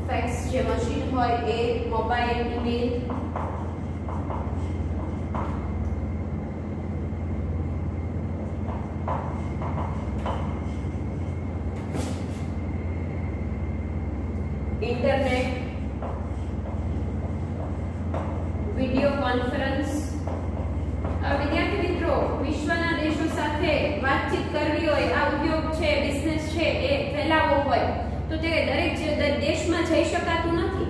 ફેક્સ જે મશીન હોય એ, mobile, email, internet, video conference. વિદ્યાર્થી મિત્રો, વિશ્વના દેશો સાથે વાતચીત કરવી હોય, આ ઉદ્યોગ છે, બિઝનેસ છે એ ફેલાવવો હોય તો તે દરેક દેશમાં જઈ શકાતું નથી.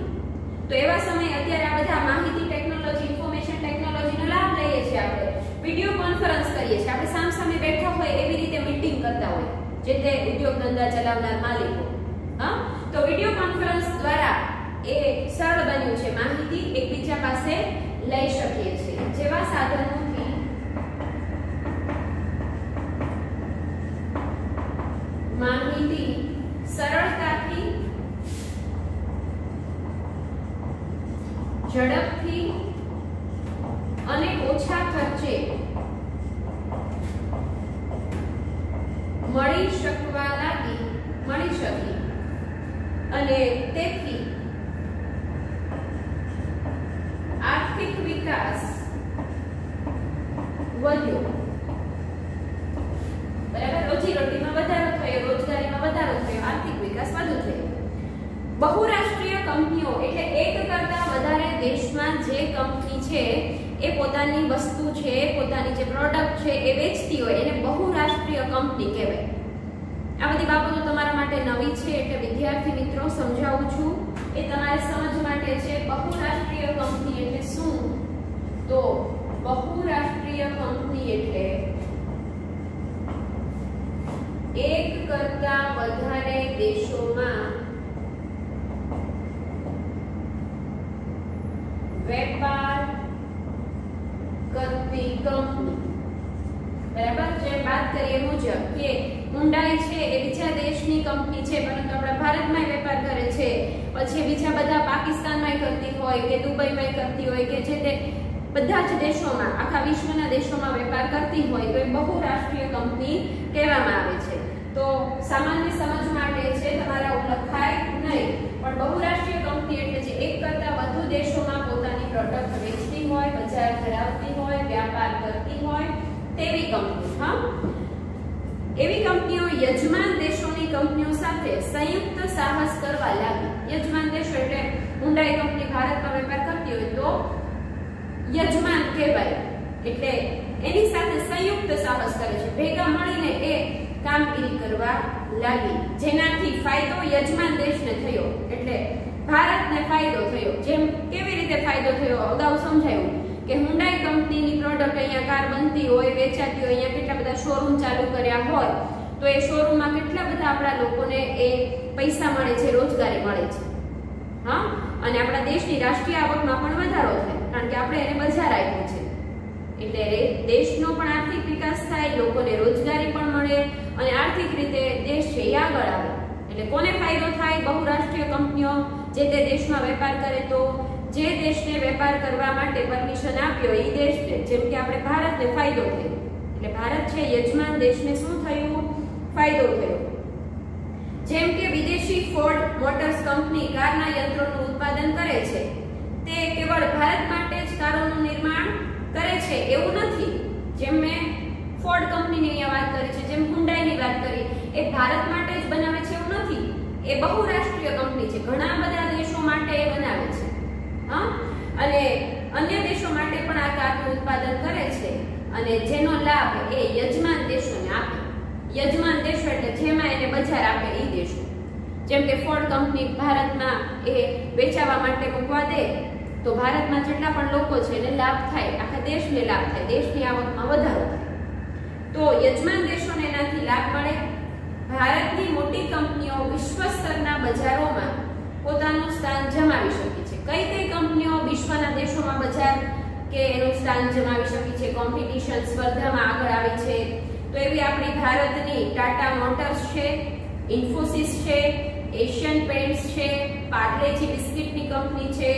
તો એવા સમયે અત્યારે આ બધા માહિતી ટેકનોલોજી, ઇન્ફોર્મેશન ટેકનોલોજીનો લાભ લઈએ છીએ. આપણે વિડિયો કોન્ફરન્સ કરીએ છીએ, આપણે સામસામે બેઠા હોય એવી રીતે મીટિંગ કરતા હોય જે તે ઉદ્યોગ ધંધા ચલાવનાર માલિકો. તો વિડિયો કોન્ફરન્સ દ્વારા એ સરળ બન્યું છે, માહિતી એકબીજા પાસે લઈ શકીએ છીએ. જેવા સાધનોથી માહિતી સરળતાથી, ઝડપથી અને ઓછા ખર્ચે મળી શકી અને તેથી આર્થિક વિકાસ વધ્યો, બરાબર, રોજીરોટીમાં વધારો થયો, રોજગારીમાં વધારો થયો, આર્થિક વિકાસ વધુ થયો. બહુરાષ્ટ્રીય કંપનીઓ એટલે એક કરતા વધારે દેશમાં જે કંપની છે એ પોતાની વસ્તુ છે, પોતાની જે પ્રોડક્ટ છે એ વેચતી હોય એને બહુરાષ્ટ્રીય કંપની કહેવાય. આ બધી બાબતો તમારા માટે નવી છે એટલે વિદ્યાર્થી મિત્રો સમજાવું છું, એ તમારે સમજ માટે છે. બહુરાષ્ટ્રીય કંપની એટલે શું? તો બહુરાષ્ટ્રીય કંપની એટલે એક કરતા વધારે દેશોમાં વેપાર કરતી કંપની. બરાબર, જે વાત કરીએ મુજબ કે હુન્ડાઈ છે એ બીજા દેશની કંપની છે પરંતુ આપણા ભારતમાં વેપાર કરે છે, પછી બીજા બધા પાકિસ્તાનમાં કરતી હોય કે દુબઈમાં કરતી હોય કે જે તે બધા જ દેશોમાં, આખા વિશ્વના દેશોમાં વેપાર કરતી હોય તો એ બહુરાષ્ટ્રીય કંપની કહેવામાં આવે છે. તો સામાન્ય સમજ માટે છે, તમારા લખાય નહીં, પણ બહુરાષ્ટ્રીય કંપની એટલે જે એક કરતા વધુ દેશોમાં પોતાની પ્રોડક્ટ વેચતી હોય, બજાર ધરાવતી હોય, વ્યાપાર કરતી હોય તેવી કંપની. હા, એવી કંપનીઓ યજમાન દેશોની કંપનીઓ સાથે સંયુક્ત સાહસ કરવા લાગી. યજમાન દેશો એટલે હુન્ડાઈ કંપની ભારતમાં વેપાર કરતી હોય તો યજમાન કહેવાય, એટલે એની સાથે સંયુક્ત સાહસ કરે છે, ભેગા મળીને એ કામગીરી કરવા લાગી, જેનાથી ફાયદો યજમાન દેશને થયો, એટલે ભારતને ફાયદો થયો. જેમ કેવી રીતે ફાયદો થયો અગાઉ સમજાયું કે હુન્ડાઈ કંપનીની પ્રોડક્ટ અહીંયા કાર બનતી હોય, વેચાતી હોય, અહીંયા કેટલા બધા શોરૂમ ચાલુ કર્યા હોય તો એ શોરૂમમાં કેટલા બધા આપણા લોકોને એ પૈસા મળે છે, રોજગારી મળે છે. હા, અને આપણા દેશની રાષ્ટ્રીય આવકમાં પણ વધારો થાય કારણ કે આપણે એને બજાર આપ્યું છે, એટલે દેશનો પણ આર્થિક વિકાસ થાય, લોકોને રોજગારી પણ મળે અને આર્થિક રીતે દેશ છે એ આગળ આવે. એટલે કોને ફાયદો થાય? બહુરાષ્ટ્રીય કંપનીઓ જે તે દેશમાં વેપાર કરે તો જે દેશને વેપાર કરવા માટે પરમિશન આપ્યો એ દેશને, જેમ કે આપણે ભારતને ફાયદો થયો, એટલે ભારત છે યજમાન દેશને શું થયું? ફાયદો થયો. જેમ કે વિદેશી ફોર્ડ મોટર્સ કંપની કારના યંત્રોનું ઉત્પાદન કરે છે, તે કેવળ ભારત માટે જ કારોનું નિર્માણ કરે છે એવું નથી. જેમ મેં ફોર્ડ કંપનીની અહીંયા વાત કરી છે, જેમ હુન્ડાઈની વાત કરી, એ ભારત માટે જ બનાવે છે એવું નથી, એ બહુરાષ્ટ્રીય કંપની છે, ઘણા બધા દેશો માટે એ બનાવે છે. હા, અને અન્ય દેશો માટે પણ આ કારનું ઉત્પાદન કરે છે અને જેનો લાભ એ યજમાન દેશોને આપે. યજમાન દેશો એટલે જેમાં એને બજાર આપે એ દેશો. જેમ કે ફોર્ડ કંપની ભારતમાં એ વેચાવા માટે મૂકવા દે તો ભારતમાં જેટલા પણ લોકો છે એને લાભ થાય, આખા દેશને લાભ થાય, દેશની આવકમાં વધારો થાય. તો યજમાન દેશોને એનાથી લાભ મળે. ભારતની મોટી કંપનીઓ વિશ્વ સ્તરના બજારોમાં પોતાનું સ્થાન જમાવી શકે છે. કઈ કઈ કંપનીઓ વિશ્વના દેશોમાં બજાર કે એનું સ્થાન જમાવી શકે છે, કોમ્પિટિશન સ્પર્ધામાં આગળ આવી છે? તો એવી આપણી ભારતની ટાટા મોટર્સ છે, ઇન્ફોસિસ છે, એશિયન પેન્ટ્સ છે, પાર્લેજી બિસ્કિટની કંપની છે,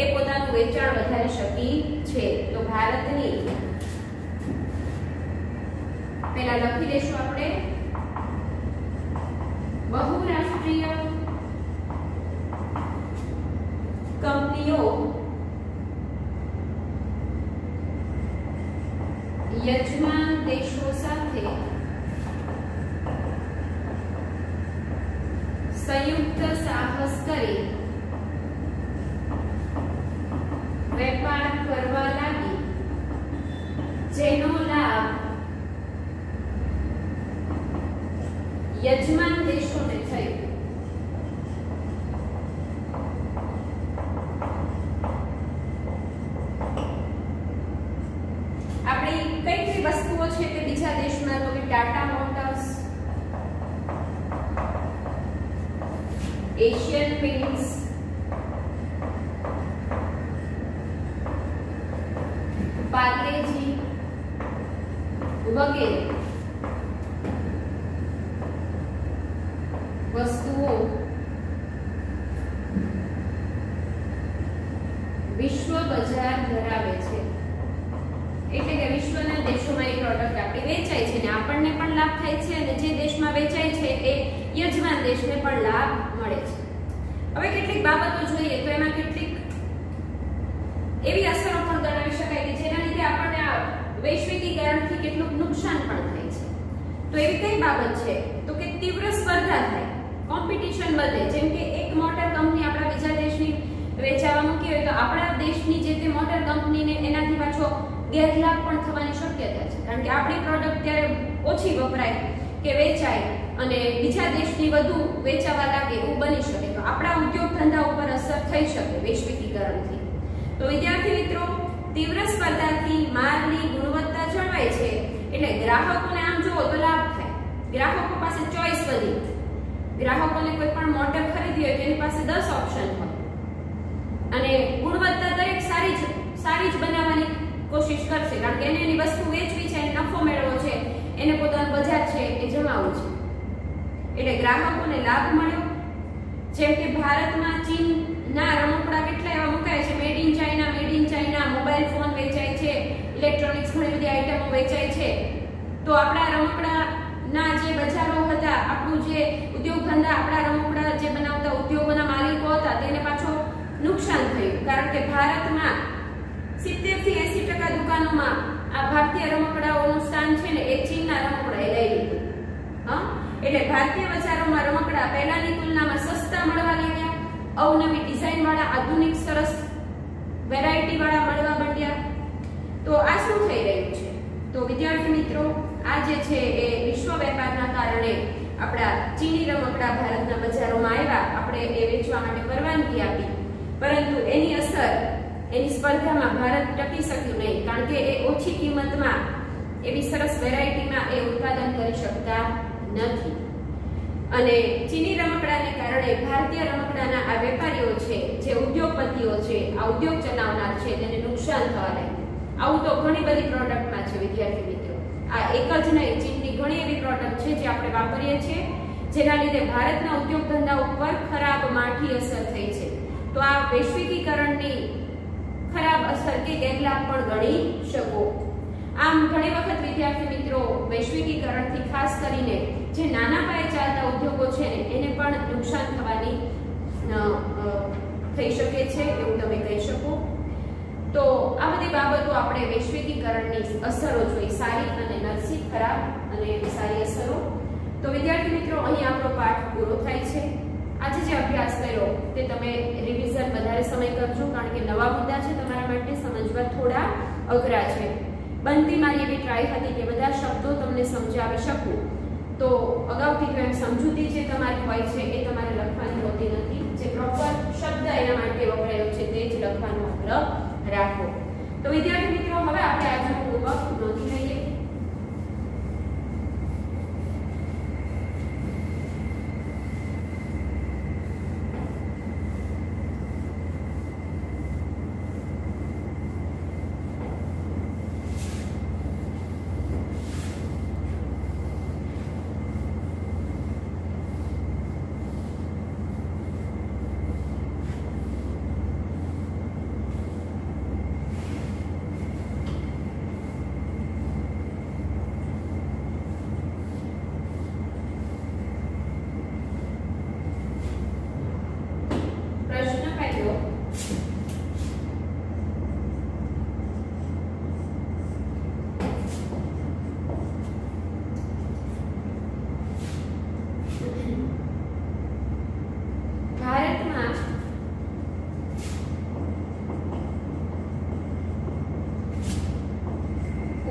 એ પોતાનું વેચાણ વધારી શકી છે. તો ભારતની પહેલા લખી દઈશું આપણે બહુરાષ્ટ્રીય કંપનીઓ યજમાન દેશો સાથે સંયુક્ત સાહસ કરી વેપાર કરવા લાગી, જેનો લાભ યજમાન દેશોને થયો. આપણી કઈ કઈ વસ્તુઓ છે તે બીજા દેશમાં? તો કે Tata motors, Asian pants, Parle-G વગેરે વસ્તુઓ વિશ્વ બજાર ધરાવે છે. એટલે કે વિશ્વના દેશોમાં એ પ્રોડક્ટ આપણી વેચાય છે ને આપણને પણ લાભ થાય છે અને જે દેશમાં વેચાય છે એ યજમાન દેશને પણ લાભ મળે છે. હવે કેટલીક બાબતો જોઈએ તો એમાં કેટલીક એવી અસરો પણ ગણાવી શકાય કે જેના લીધે આપણને આ વૈશ્વિકીકરણથી કેટલું નુકસાન પણ થાય છે. તો એવી કઈ બાબત છે તો કે તીવ્ર સ્પર્ધા થાય, કોમ્પિટિશન વધે. જેમ કે એક મોટર કંપની આપણા બીજા દેશની વેચાવા મૂકી હોય તો આપણા દેશની જે તે મોટર કંપનીને એનાથી પાછો ગેરલાભ પણ થવાની શક્યતા છે, કારણ કે આપણી પ્રોડક્ટ ત્યારે ઓછી વપરાય કે વેચાય અને બીજા દેશની વધુ વેચાવા લાગે એવું બની શકે. તો આપણા ઉદ્યોગ ધંધા ઉપર અસર થઈ શકે વૈશ્વિકીકરણથી. તો વિદ્યાર્થી મિત્રો, તીવ્ર સ્પર્ધાથી માલની ગુણવત્તા જળવાય છે એટલે ગ્રાહકોને આમ જોવો તો લાભ થાય. ગ્રાહકો પાસે ચોઈસ વધી, ગ્રાહકોને કોઈ પણ મોટર ખરીદવી હોય તો એની પાસે 10 ઓપ્શન હોય અને ગુણવત્તા દરેક સારી જ બનાવવાની કોશિશ કરશે, કારણ કે એને એની વસ્તુ વેચવી છે, એને નફો મેળવવો છે, એને પોતાનું બજાર છે એ જમાવવું છે. એટલે ગ્રાહકોને લાભ મળ્યો. જેમ કે ભારતમાં ચીનના રમકડા કેટલા એવા મુકાય છે, made in China, mobile phone વેચાય છે, ઇલેક્ટ્રોનિક્સ ઘણી બધી આઈટમો વેચાય છે. તો આપણા રમકડાના જે બજારો હતા, આપણું જે ઉદ્યોગ ધંધા, આપણા રમકડા જે બનાવતા ઉદ્યોગોના માલિકો હતા તેને પાછો નુકસાન થયું, કારણ કે ભારતમાં 70 થી 80% દુકાનોમાં આ ભારતીય રમકડાઓનું સ્થાન છે ને એ ચીનના રમકડાએ લઈ લીધું. એટલે ભારતીય બજારોમાં રમકડા પહેલાની તુલનામાં સસ્તા મળવા લાગ્યા, અવનવી ડિઝાઇન વાળા, આધુનિક સરસ વેરાયટી વાળા મળવા માંડ્યા. તો આ શું થઈ રહ્યું છે? તો વિદ્યાર્થી મિત્રો, આ જે છે એ વિશ્વ વેપારના કારણે આપણા ચીની રમકડા ભારતના બજારોમાં આવ્યા, આપણે એ વેચવા માટે પરવાનગી આપી, પરંતુ એની અસર, એની સ્પર્ધામાં ભારત ટકી શક્યું નહીં, કારણ કે એ ઓછી કિંમતમાં એવી સરસ વેરાયટીમાં એ ઉત્પાદન કરી શકતા નથી. અને ચીની રમકડાને કારણે ભારતીય રમકડાના આ વેપારીઓ છે, જે ઉદ્યોગપતિઓ છે, આ ઉદ્યોગ ચલાવનાર છે, તેને નુકસાન થવા લાગ્યું. આવું તો ઘણી બધી પ્રોડક્ટમાં છે વિદ્યાર્થી મિત્રો. આ એક જ નહીં, ચીનની ઘણી એવી પ્રોડક્ટ છે જે આપણે વાપરીએ છીએ, જેના લીધે ભારતના ઉદ્યોગ ધંધા ઉપર ખરાબ માઠી અસર થઈ છે. તો આ વૈશ્વિકીકરણની ખરાબ અસર કે ગેરલાભ પણ ગણી શકો. આમ ઘણી વખત વિદ્યાર્થી મિત્રો, વૈશ્વિકીકરણથી ખાસ કરીને જે નાના પાયે ચાલતા ઉદ્યોગો છે ને એને પણ નુકસાન થવાની થઈ શકે છે એવું તમે કહી શકો. તો આ બધી બાબતો આપણે વૈશ્વિકીકરણની અસરો જોઈ, સારી અને નરસી, ખરાબ અને સારી અસરો. તો વિદ્યાર્થી મિત્રો, અહીં આપણો પાઠ પૂરો થાય છે. આજે જે અભ્યાસ કર્યો તે તમે રિવિઝન વધારે સમય કરજો, કારણ કે નવા મુદ્દા છે, તમારા માટે સમજવા થોડા અઘરા છે. બનતી મારી એવી ટ્રાય હતી કે બધા શબ્દો તમને સમજાવી શકું. તો અગાઉથી એમ સમજૂતી જે તમારી હોય છે એ તમારે લખવાની હોતી નથી. જે પ્રોપર શબ્દ એના માટે વપરાયો છે તે જ લખવાનો આગ્રહ રાખો. તો વિદ્યાર્થી મિત્રો, હવે આપણે આજનું હોમવર્ક નોંધી લઈએ.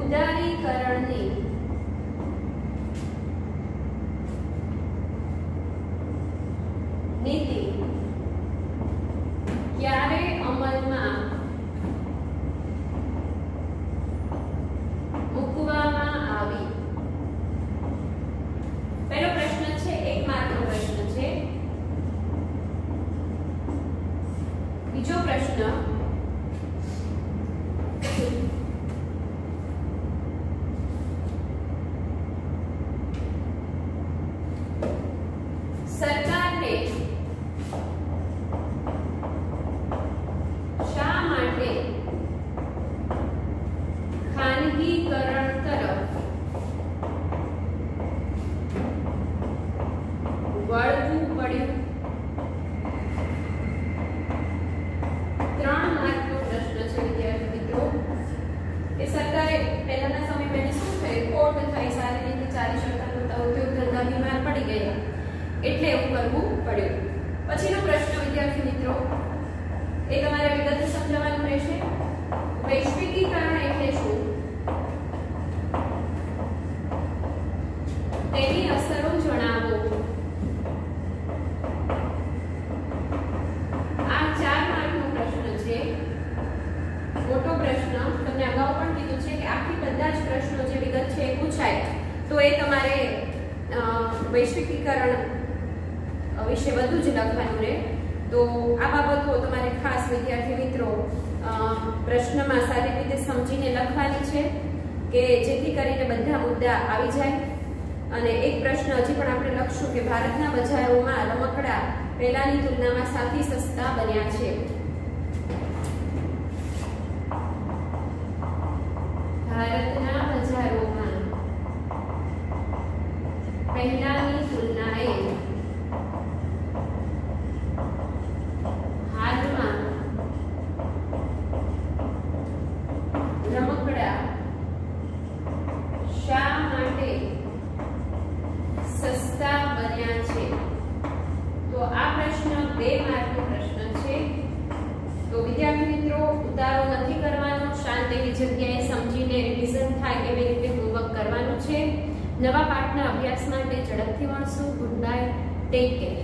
ઉદારીકરણની નીતિ ક્યારે અમલમાં મૂકવામાં આવી? પહેલો પ્રશ્ન છે, 1 માર્કનો પ્રશ્ન છે. બીજો પ્રશ્ન, સરકારને શા માટે ખાનગીકરણ તરફ વળવું પડ્યું? 3 માર્કનો પ્રશ્ન છે વિદ્યાર્થી મિત્રો. કે થઈ, સારી રીતે ચાલી શકતા નહોતા, ઉદ્યોગ ધંધા બીમાર પડી ગયા, એટલે એવું કરવું પડ્યું. પછીનો પ્રશ્ન વિદ્યાર્થી મિત્રો, એ તમારે વિગતે સમજવાનું રહેશે. વૈશ્વિકીકરણ એટલે શું? તેની અસરો જણાવો. આ 4 માર્કનો પ્રશ્ન છે, મોટો પ્રશ્ન. તમને અગાઉ પણ કીધું છે કે આખી બધા જ પ્રશ્નો જે વિગત છે એ પૂછાય તો એ તમારે વૈશ્વિકીકરણ વિશે વધુ જ લખવાનું રહે. તો આ બાબતો તમારે ખાસ વિદ્યાર્થી મિત્રો પ્રશ્નમાં સારી રીતે સમજીને લખવાની છે કે જેથી કરીને બધા મુદ્દા આવી જાય. અને એક પ્રશ્ન હજી પણ આપણે લખશું કે ભારતના બજારોમાં રમકડા પહેલાની તુલનામાં સાથી સસ્તા બન્યા છે. ભારતના બજારોમાં પહેલાની તુલનાએ હાલમાં રમકડા શા માટે સસ્તા બન્યા છે? તો આ પ્રશ્ન 2 માર્કનો પ્રશ્ન છે. તો વિદ્યાર્થી મિત્રો ઉતારો નથી કરવાનો, શાંત એવી જગ્યાએ સમજીને રિવિઝન થાય એવી રીતે હોમવર્ક કરવાનું છે. નવા પાઠના અભ્યાસ માટે ઝડપથી મળશું. Good night, take care.